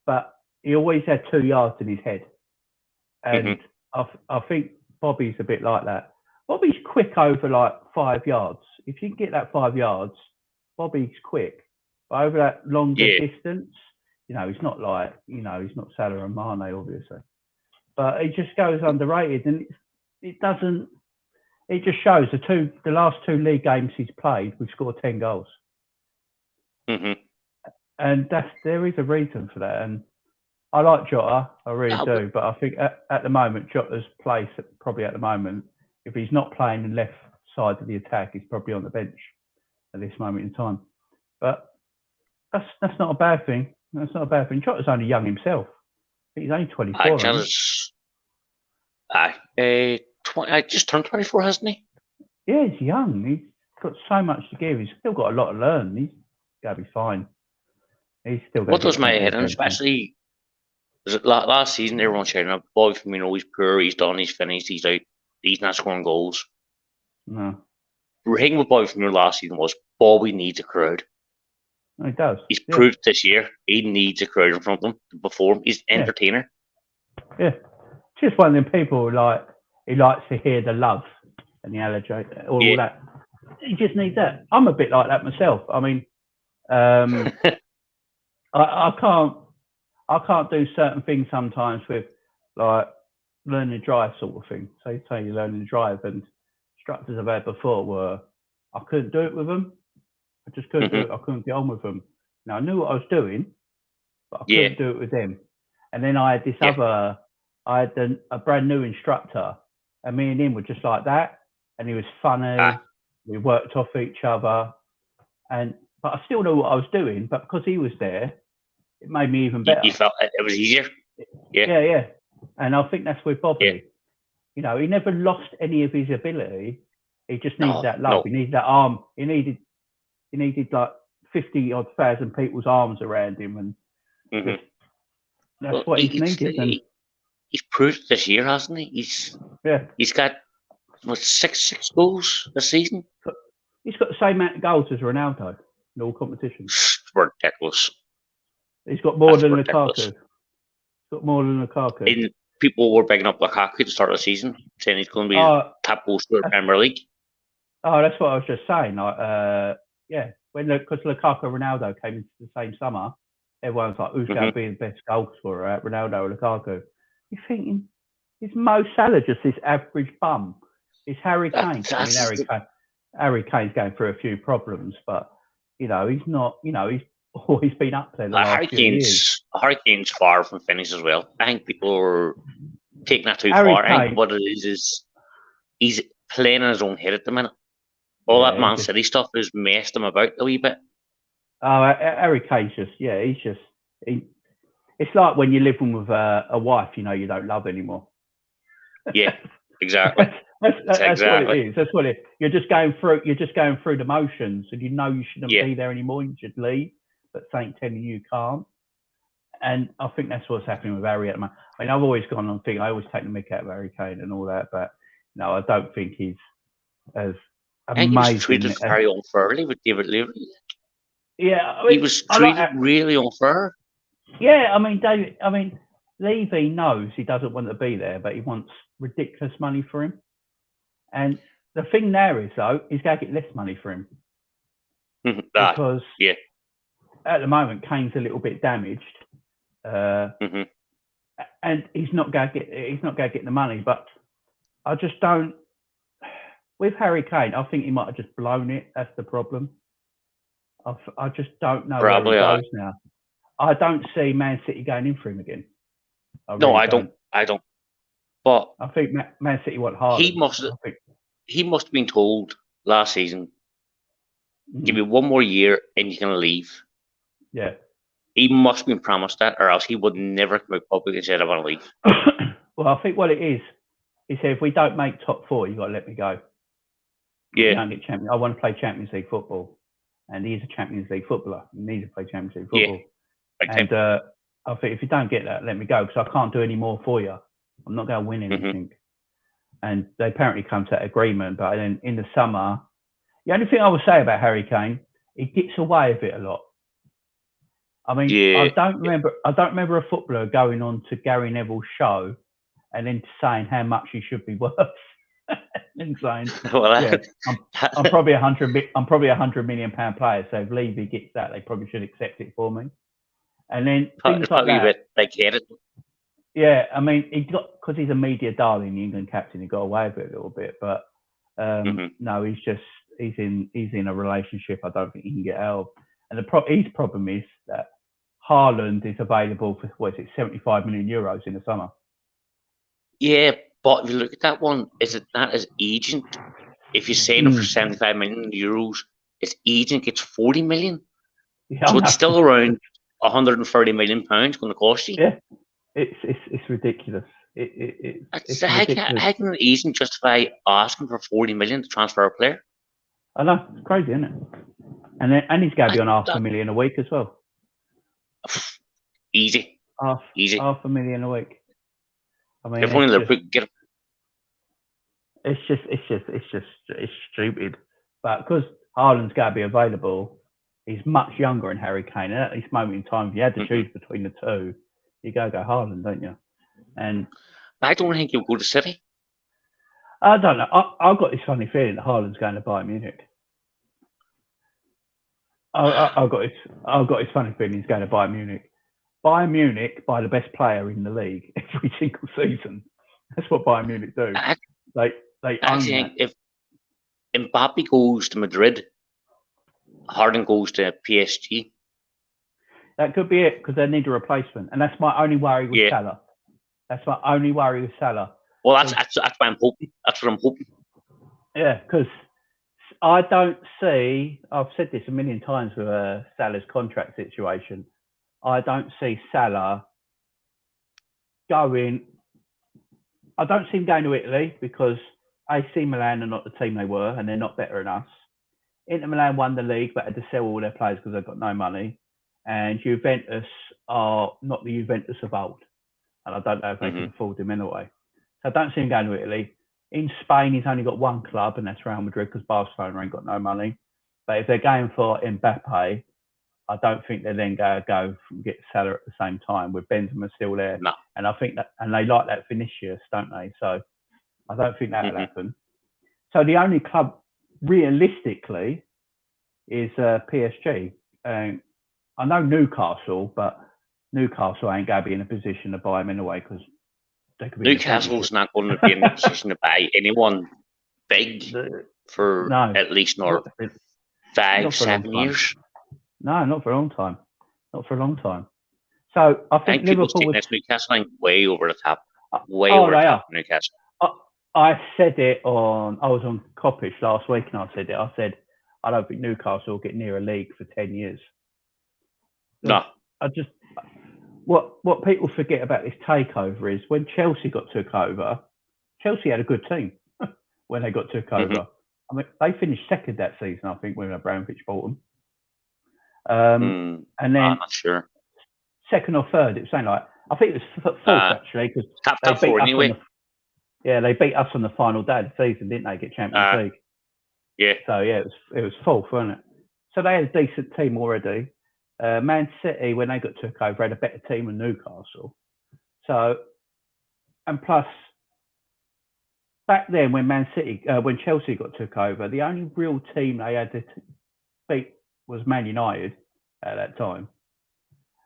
but he always had 2 yards in his head. And Mm-hmm. I think Bobby's a bit like that. Bobby's quick over like 5 yards. If you can get that 5 yards, Bobby's quick. But over that longer Yeah, distance, he's not like, he's not Salah and Mane, obviously. But he just goes underrated, and it doesn't. It just shows the last two league games he's played, we've scored 10 goals, mm-hmm. and there is a reason for that. And I like Jota, I really But do, but I think at the moment Jota's place probably at the moment, if he's not playing the left side of the attack, he's probably on the bench at this moment in time. But that's not a bad thing. That's not a bad thing. Jota's only young himself. I think he's only I 24, isn't he? just I just turned 24, hasn't he? Yeah, he's young. He's got so much to give. He's still got a lot to learn. He's going to be fine. He's still going What to get does my plenty head of in, game time. especially was it last season? Everyone shouting out, "Boy, Firmino, he's poor. He's done. He's finished. He's out. He's not scoring goals." No, The thing with Bobby Firmino last season was Bobby needs a crowd. he does. He's Yeah, proved this year he needs a crowd in front of him to perform. He's an yeah, entertainer. yeah. Just one of them people he likes to hear the love and the allergy or all Yeah. that. He just needs that. I'm a bit like that myself. I mean, um, I can't do certain things sometimes with like learning to drive sort of thing. So you say you're learning to drive, and instructors I've had before were I couldn't do it with them. I just couldn't do hmm it. I couldn't get on with them. Now I knew what I was doing, but I Yeah. couldn't do it with them. And then I had Yeah. a brand new instructor, and me and him were just like that. And he was Ah. funny. We worked off each other, and but I still know what I was doing. But because he was there, it made me even better. You felt it was easier. Yeah. And I think that's with Bobby. Yeah. You know, he never lost any of his ability. He just needs that love. No. He needs that arm. He needed like 50,000 people's arms around him, and that's what he's needed. He's proved this year, hasn't he? He's got six goals this season. He's got the same amount of goals as Ronaldo in all competitions. It's ridiculous. He's got more than Lukaku. He's got more than Lukaku. And people were bigging up Lukaku at the start of the season, saying he's going to be the top goal scorer in the Premier League. Oh, that's what I was just saying. Like, because Lukaku and Ronaldo came into the same summer, everyone's like, who's going to be the best goal scorer, Ronaldo or Lukaku? You're thinking, is Mo Salah just this average bum? Is Harry Kane? Harry Kane's going through a few problems, but, you know, he's not, you know, he's always been up there the last few years. Harry Kane's far from finished as well. I think people are taking that too far. I think what it is he's playing in his own head at the minute. All that Man City stuff has messed him about a wee bit. Oh, Harry Kane's it's like when you're living with a wife, you know, you don't love anymore. Yeah, exactly. That's exactly what it is. That's what it is. You're just going through the motions, and you know you shouldn't be there anymore. You should leave, but something telling you can't. And I think that's what's happening with Harry at the moment. I mean, I've always gone on thinking I always take the mick out of Harry Kane and all that, but no, I don't think he's as amazing. I think he was treated very unfairly with David Levy. Yeah, I mean, he was treated really unfair. Yeah, I mean, Levy knows he doesn't want to be there, but he wants ridiculous money for him. And the thing there is, though, he's going to get less money for him because at the moment Kane's a little bit damaged, and he's not going to get the money. But I just don't. With Harry Kane, I think he might have just blown it. That's the problem. I just don't know where he goes now. I don't see Man City going in for him again. I don't. But I think Man City want Haaland. He must have been told last season, give me one more year and you're going to leave. Yeah. He must have been promised that, or else he would never come out publicly and say, I want to leave. Well, I think what it is, he said, if we don't make top four, you've got to let me go. Yeah. Don't get I want to play Champions League football. And he's a Champions League footballer. He needs to play Champions League football. Yeah. And I think if you don't get that, let me go, because I can't do any more for you. I'm not going to win anything. And they apparently come to that agreement. But then in the summer, the only thing I would say about Harry Kane, he gets away with it a lot. I mean, I don't remember a footballer going on to Gary Neville's show and then saying how much he should be worth. And saying, I'm probably £100 million player. So if Levy gets that, they probably should accept it for me. And then things like that. They get it. Yeah, I mean, because he's a media darling, the England captain, he got away with it a little bit. But no, he's in a relationship I don't think he can get out of. And his problem is that Haaland is available for 75 million euros in the summer. Yeah, but if you look at that one, is it that his agent? If you're saying it for 75 million euros, his agent gets 40 million. Yeah, so it's still around 130 million pounds going to cost you. Yeah, it's ridiculous. It's ridiculous. How can an agent justify asking for 40 million to transfer a player? I know, it's crazy, isn't it? And he's going to be on $500,000 a week as well. Easy. Easy. $500,000 a week. I mean, if only Liverpool get him. It's stupid. But because Haaland's going to be available, he's much younger than Harry Kane. And at this moment in time, if you had to choose between the two, you go Haaland, don't you? And I don't think he'll go to City. I don't know. I've got this funny feeling that Haaland's going to Bayern Munich. I've got this funny feeling he's going to Bayern Munich. Bayern Munich buy the best player in the league every single season. That's what Bayern Munich do. They own that. If Mbappe goes to Madrid, Haaland goes to PSG. That could be it, because they need a replacement, and that's my only worry with Salah. That's my only worry with Salah. Well, that's what I'm hoping. That's what I'm hoping. Yeah, because I don't see. I've said this a million times with Salah's contract situation. I don't see Salah going. I don't see him going to Italy because AC Milan are not the team they were, and they're not better than us. Inter Milan won the league, but had to sell all their players because they've got no money. And Juventus are not the Juventus of old, and I don't know if they can afford him anyway. So I don't see him going to Italy. In Spain, he's only got one club, and that's Real Madrid because Barcelona ain't got no money. But if they're going for Mbappe, I don't think they're then going to go and get Salah at the same time with Benzema still there. No. And I think that, and they like that Vinicius, don't they? So I don't think that'll happen. So the only club realistically is PSG. I know Newcastle, but Newcastle ain't going to be in a position to buy him anyway because they could be. Newcastle's not going to be in a position to buy anyone big for at least not 5-7 years. No, not for a long time. Not for a long time. So I think Liverpool would... Newcastle ain't way over the top. Way over the top, Newcastle. I said it on... I was on Coppish last week and I said it. I said, I don't think Newcastle will get near a league for 10 years. No. I just... What people forget about this takeover is when Chelsea got took over, Chelsea had a good team when they got took over. I mean, they finished second that season, I think, when Abramovich bought them. And then I'm not sure. Second or third, it was saying like I think it was fourth actually because they beat us anyway. They beat us on the final day of the season, didn't they? Get Champions League. Yeah. So yeah, it was fourth, wasn't it? So they had a decent team already. Man City, when they got took over, had a better team than Newcastle. So, and plus, back then when when Chelsea got took over, the only real team they had to beat was Man United at that time.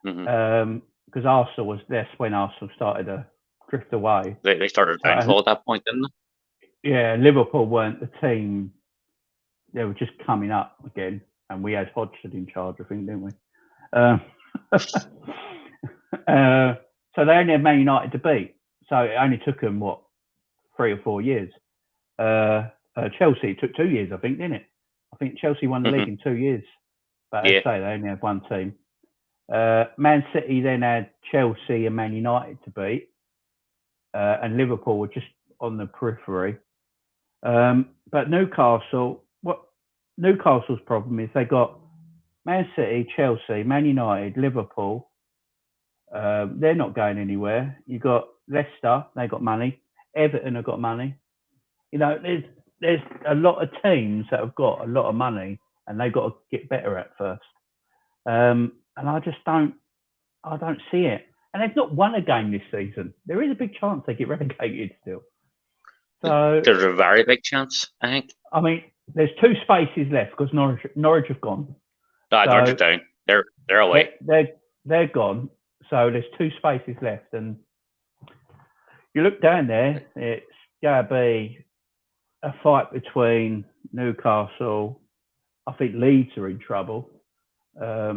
Because Arsenal was that's when Arsenal started to drift away. They started downfall at that point, didn't they? Yeah, Liverpool weren't the team. They were just coming up again, and we had Hodgson in charge, I think, didn't we? So they only had Man United to beat. So it only took them 3 or 4 years. Chelsea took 2 years, I think, didn't it? I think Chelsea won the league in 2 years. But as I say, they only had one team. Man City then had Chelsea and Man United to beat, and Liverpool were just on the periphery. But Newcastle's problem is they got Man City, Chelsea, Man United, Liverpool. They're not going anywhere. You got Leicester, they got money. Everton have got money. You know, there's a lot of teams that have got a lot of money, and they've got to get better at first. And I just don't see it. And they've not won a game this season. There is a big chance they get relegated still. So there's a very big chance, I think. I mean, there's 2 spaces left because Norwich have gone. No, Norwich are down. They're away. They're gone. So there's 2 spaces left, and you look down there. It's gonna be a fight between Newcastle. I think Leeds are in trouble. I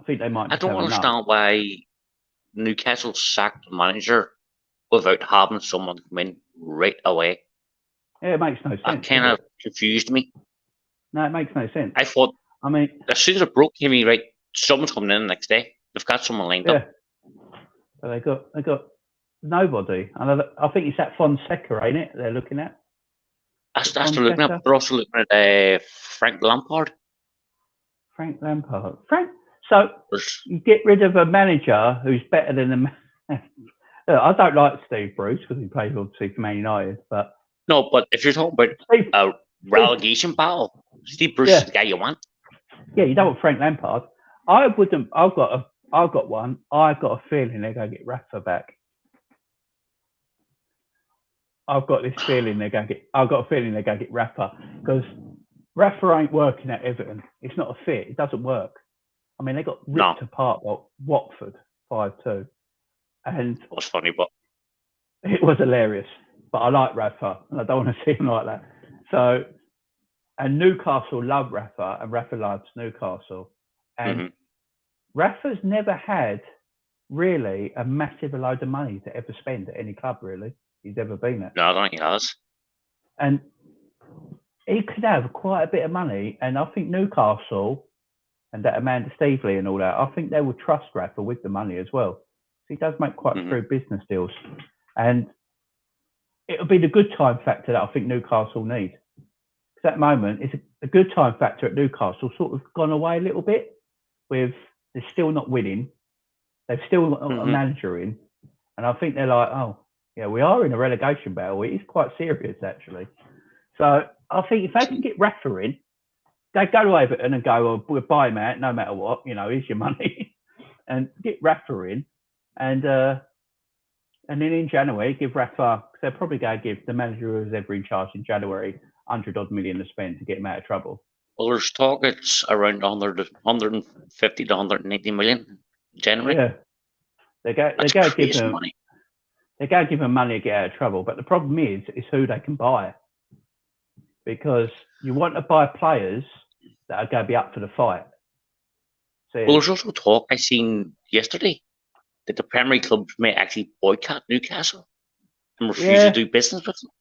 think they might. I don't understand why Newcastle sacked the manager without having someone come in right away. Yeah, it makes no sense. That kind of confused me. No, it makes no sense. I thought, I mean, as soon as it broke, right, someone's coming in the next day. They've got someone lined up. But they got nobody. And I think it's that Fonseca, ain't it? They're looking at. That's they're looking at. They're also looking at Frank Lampard. So you get rid of a manager who's better than the man. I don't like Steve Bruce because he plays obviously for Man United, but no. But if you're talking about a relegation battle, Steve Bruce is the guy you want. Yeah, you don't want Frank Lampard. I wouldn't. I've got one. I've got a feeling they're going to get Rafa back. I've got this feeling they're going to get Rafa because Rafa ain't working at Everton. It's not a fit. It doesn't work. I mean, they got ripped apart by Watford 5-2. And it was funny, but it was hilarious. But I like Rafa, and I don't want to see him like that. So, and Newcastle love Rafa, and Rafa loves Newcastle. And Rafa's never had really a massive load of money to ever spend at any club, really. He's ever been at. No, I don't think he has. And he could have quite a bit of money, and I think Newcastle and that Amanda Steveley and all that, I think they will trust Rafa with the money as well. He does make quite true business deals, and it'll be the good time factor that I think Newcastle need. Because at the moment, it's a good time factor at Newcastle sort of gone away a little bit. With they're still not winning, they've still got a manager in, and I think they're like, oh yeah, we are in a relegation battle. It is quite serious actually. So I think if they can get Rafa in, they go to Everton and go, well, we'll buy him out no matter what. You know, here's your money, and get Rafa in, and then in January give Rafa. Because they're probably going to give the manager who's ever in charge in January 100 million to spend to get him out of trouble. Well, there's talk it's around 150 to 180 million in January. Yeah, they're going to give him money. They're going to give him money to get out of trouble. But the problem is who they can buy. Because you want to buy players that are going to be up for the fight. So, well, there's also talk I seen yesterday that the Premier League clubs may actually boycott Newcastle and refuse to do business with them.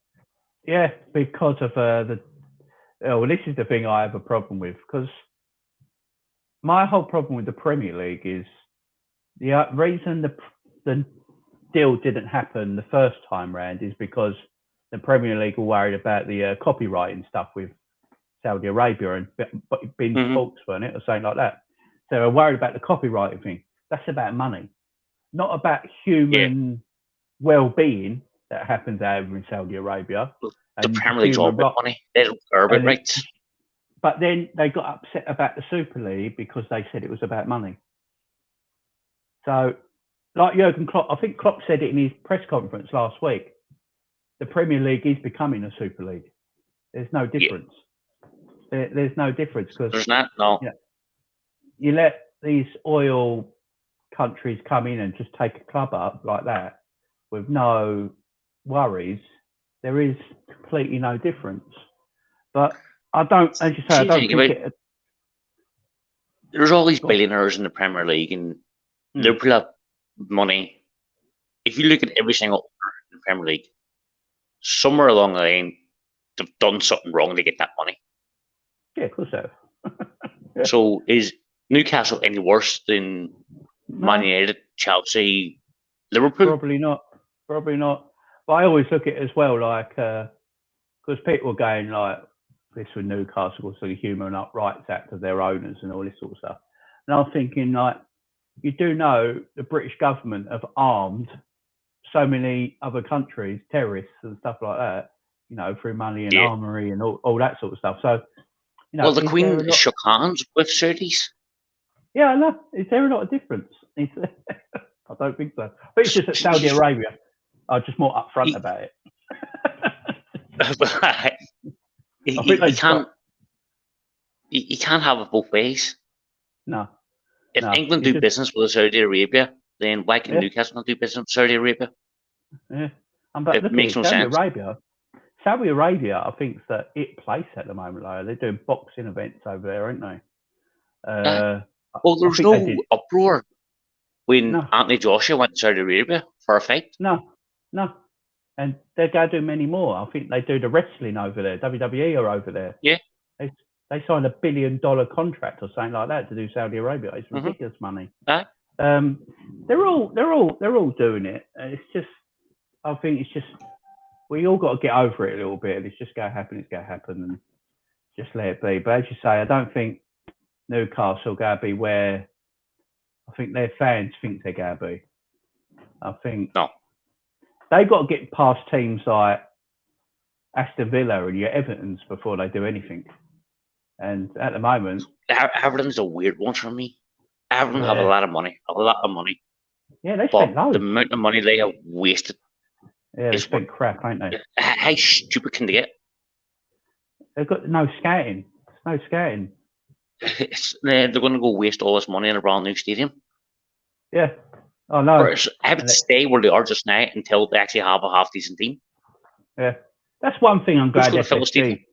Yeah, because of well, this is the thing I have a problem with. Because my whole problem with the Premier League is the reason the deal didn't happen the first time round is because the Premier League were worried about the copyrighting stuff with Saudi Arabia and being talks for it or something like that. So they're worried about the copyrighting thing. That's about money, not about human well-being that happens over in Saudi Arabia. The Premier League's all about money. They don't care about rights. But then they got upset about the Super League because they said it was about money. So, like Jurgen Klopp, I think Klopp said it in his press conference last week. The Premier League is becoming a Super League. There's no difference. Yeah. There's no difference because there's not. No. You let these oil countries come in and just take a club up like that with no worries. There is completely no difference. But I don't, as you say, I don't think there's all these billionaires in the Premier League, and Liverpool have money. If you look at every single owner in the Premier League, somewhere along the line, they've done something wrong to get that money. Yeah, of course they have. Yeah. So is Newcastle any worse than Man United, Chelsea, Liverpool? Probably not. But I always look at it as well, like, because people are going like, this with Newcastle, so the Human Rights Act of their owners and all this sort of stuff. And I'm thinking, like, you do know the British government have armed so many other countries, terrorists and stuff like that, you know, through money and armory and all that sort of stuff. So, you know, well, the Queen shook hands with Saudis. Yeah, I know. Is there a lot of difference? I don't think so. But it's just that Saudi Arabia are just more upfront about it. You can't have it both ways. No. If England do business with Saudi Arabia, then why can Newcastle not do business with Saudi Arabia? Yeah. It makes no sense. Saudi Arabia, I think, is the place at the moment. Like, they're doing boxing events over there, aren't they? Well, there was no uproar when Anthony Joshua went to Saudi Arabia for a fight. No. And they're going to do many more. I think they do the wrestling over there. WWE are over there. Yeah. They signed $1 billion contract or something like that to do Saudi Arabia. It's ridiculous money. They're all doing it. It's just, I think it's just, we all got to get over it a little bit. It's just going to happen. It's going to happen, and just let it be. But as you say, I don't think Newcastle going to be where I think their fans think they're going to be. I think they've got to get past teams like Aston Villa and your Evertons before they do anything. And at the moment, Everton's a weird one for me. Everton have a lot of money. Yeah, they spent loads. The amount of money they have wasted. Yeah, they spent crap, ain't they? How stupid can they get? They've got no scouting. There's no scouting. They're going to go waste all this money in a brand new stadium. Yeah. Oh, no. Everton stay where they are just now until they actually have a half-decent team. Yeah. That's one thing I'm glad FSG...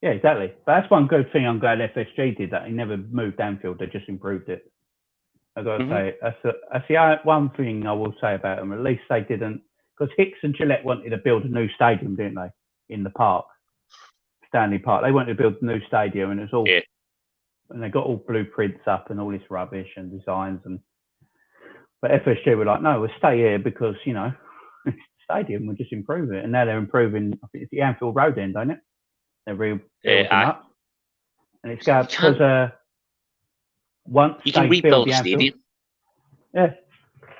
Yeah, exactly. But that's one good thing I'm glad FSG did, that he never moved Anfield. They just improved it. I've got to say, that's the one thing I will say about them. At least they didn't... Because Hicks and Gillette wanted to build a new stadium, didn't they, in the park? Stanley Park. They wanted to build a new stadium, and it's all, and they got all blueprints up and all this rubbish and designs. But FSG were like, no, we'll stay here because it's a stadium. We'll just improve it. And now they're improving. I think it's the Anfield Road end, don't it? They're rebuilding up, and it's going because once you can rebuild the stadium. Yeah,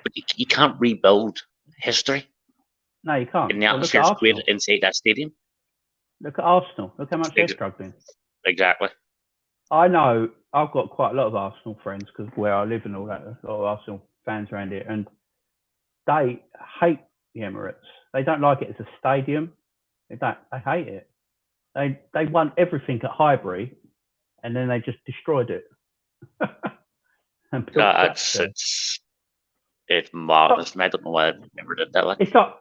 but you can't rebuild history. No, you can't. And the atmosphere is created inside that stadium. Look at Arsenal. Look how much they're struggling. Exactly. I know. I've got quite a lot of Arsenal friends because where I live and all that, a lot of Arsenal fans around here, and they hate the Emirates. They don't like it as a stadium. They hate it. They won everything at Highbury, and then they just destroyed it. It's marvelous. I don't know why I never did that. It's like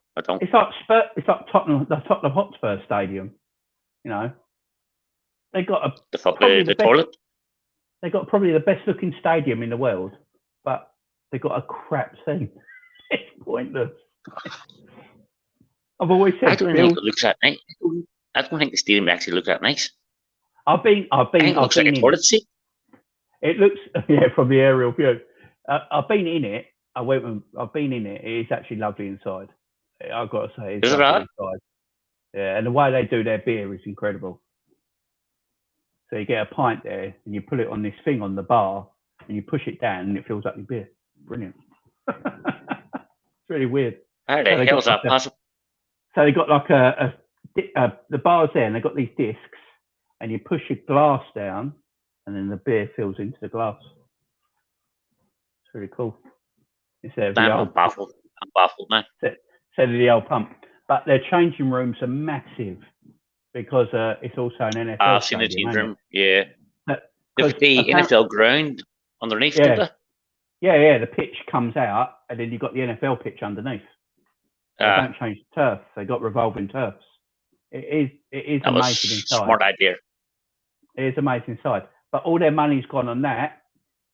Tottenham, the Tottenham Hotspur Stadium. They got the toilet. They got probably the best looking stadium in the world, but they got a crap team. It's pointless. I've always said I don't think it looks that nice. I don't think the stadium actually looks that nice. I've been it looks like a toilet seat. It looks from the aerial view. I've been in it. I've been in it. It is actually lovely inside. I've got to say, it's lovely inside. Yeah, and the way they do their beer is incredible. So you get a pint there, and you put it on this thing on the bar, and you push it down, and it fills up your beer. Brilliant. It's really weird. How the hell is that possible? So they got like the bar's there, and they got these discs, and you push your glass down, and then the beer fills into the glass. It's really cool. I'm baffled now. Instead of the old pump. But their changing rooms are massive because it's also an NFL I've seen the change room, yeah. The NFL ground underneath, don't they? Yeah, the pitch comes out, and then you've got the NFL pitch underneath. They don't change the turf. They got revolving turfs. It is amazing inside. Smart idea. It is amazing inside. But all their money's gone on that,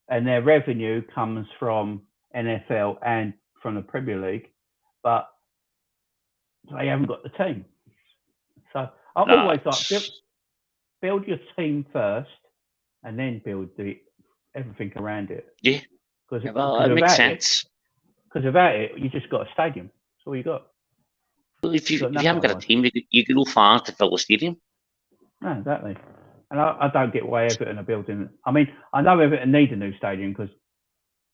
and their revenue comes from NFL and from the Premier League, but they haven't got the team. So I've always like build your team first, and then build everything around it. Yeah, it makes sense. Because without it, you just got a stadium. That's all you got. Well, if you haven't got a team, you can go fans to fill the stadium. No, exactly. And I don't get why Everton are building. I mean, I know Everton need a new stadium because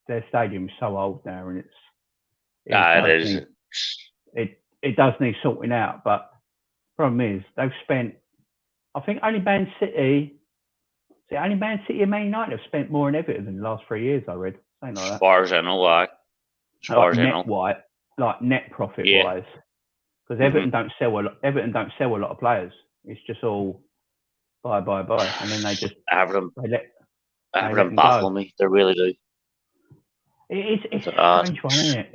their stadium is so old now, and it does need sorting out. But the problem is they've spent. I think only Man City and Man United have spent more in Everton in the last 3 years. I read something like that. As far as I know, like net profit wise, because Everton don't sell a lot. Everton don't sell a lot of players. It's just all buy, and then they just Everton baffle me. They really do. It's a strange one, isn't it?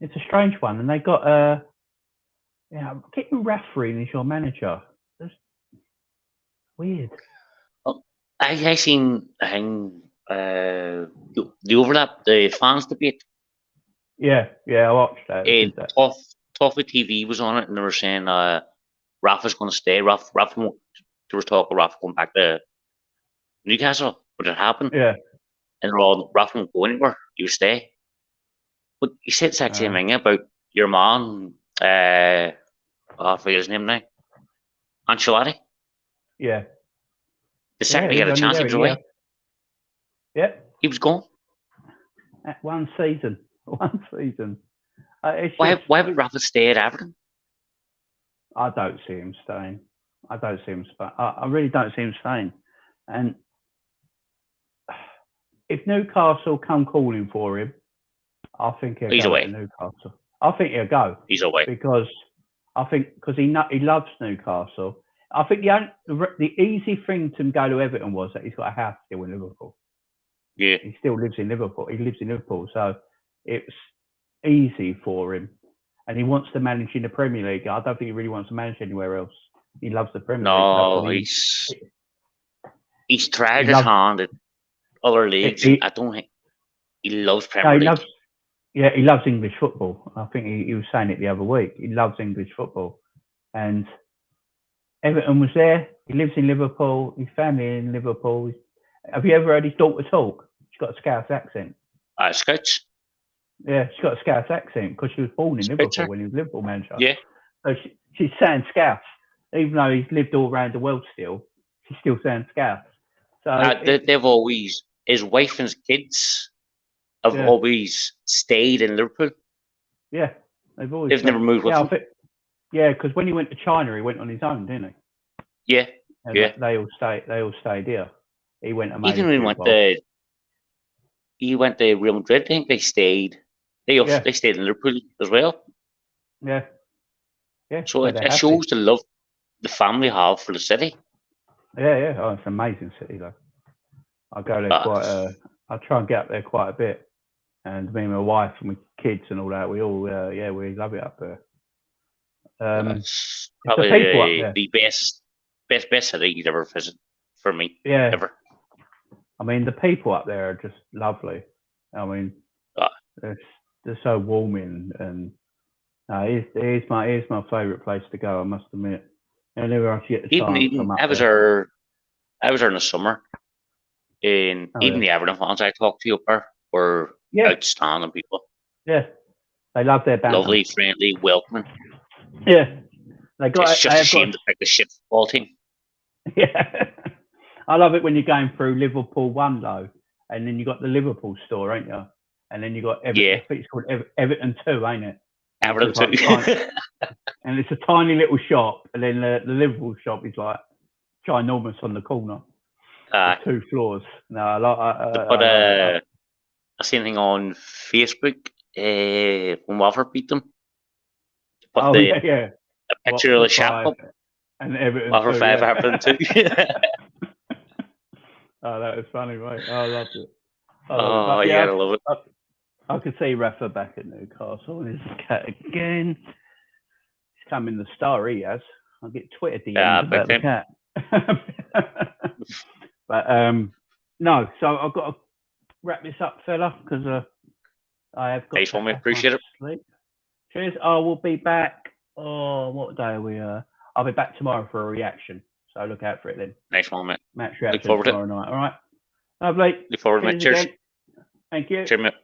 It's a strange one, and they got getting refereeing as your manager. It's weird. I seen the overlap, the fans debate. Yeah, I watched that. Toffee TV was on it, and they were saying Rafa's going to stay. Rafa, there was talk of Rafa going back to Newcastle. Would it happen? Yeah. And Rafa won't go anywhere. You stay. But he said the same thing about your man. I forget his name now. Ancelotti. Yeah. The second he got a chance, he was away. Yeah. He was gone. One season. Why would Rafa stay at Everton? I don't see him staying. I really don't see him staying. And if Newcastle come calling for him, I think he's away. To Newcastle. I think he'll go. He's away because he loves Newcastle. I think the easy thing to go to Everton was that he's got a house still in Liverpool. Yeah, he still lives in Liverpool. He lives in Liverpool, so it's easy for him. And he wants to manage in the Premier League. I don't think he really wants to manage anywhere else. He loves the Premier League. No, he's tried his hand at other leagues. I don't think he loves Premier League. He loves English football. I think he was saying it the other week. He loves English football, and Everton was there. He lives in Liverpool. His family in Liverpool. Have you ever heard his daughter talk? She's got a Scouse accent. Scouts. Yeah, she's got a Scouse accent because she was born in Liverpool when he was Liverpool manager. Yeah. So she's saying Scouse, even though he's lived all around the world still. She's still saying Scouse. So they've always, his wife and his kids have always stayed in Liverpool. Yeah, they've never moved with him. Yeah, because when he went to China, he went on his own, didn't he? Yeah, yeah. They all stayed here. He went and even when he went to Real Madrid, I think they stayed. They stayed in Liverpool as well. Yeah, yeah. So it shows the love the family have for the city. Yeah. Oh, it's an amazing city, though. I go there I try and get up there quite a bit, and me and my wife and my kids and all that. We all we love it up there. It's probably the best city you'd ever visit for me. Yeah. Ever. I mean, the people up there are just lovely. I mean, they're so warming, and it is my favourite place to go. I must admit. Anywhere else you get the chance. I was there in the summer, and even the Everton fans I talked to up there were outstanding people. Yeah, they love their banter. Lovely, friendly, welcoming. Yeah, it's just a shame to pick the shit football team. Yeah, I love it when you're going through Liverpool 1 though, and then you got the Liverpool store, ain't you? And then you got Everton. Yeah. I think it's called Everton 2, ain't it? Everton 2. And it's a tiny little shop, and then the Liverpool shop is like ginormous on the corner. 2 floors. No, I seen thing on Facebook when Watford beat them. Put a picture of the shop up. And Everton Watford 5, Everton 2. Oh, that was funny, mate. I loved it. I love it. I could see Rafa back at Newcastle. There's the cat again. He's coming the star, he has. I'll get Twitter DMs about the cat. But no, so I've got to wrap this up, fella, because I have got. Thanks, homie. Appreciate it. Sleep. Cheers. I will be back. Oh, what day are we? I'll be back tomorrow for a reaction. So look out for it then. Nice one, mate. Match reaction tomorrow night. All right. Lovely. Look forward to it. Cheers. Thank you. Cheers, mate.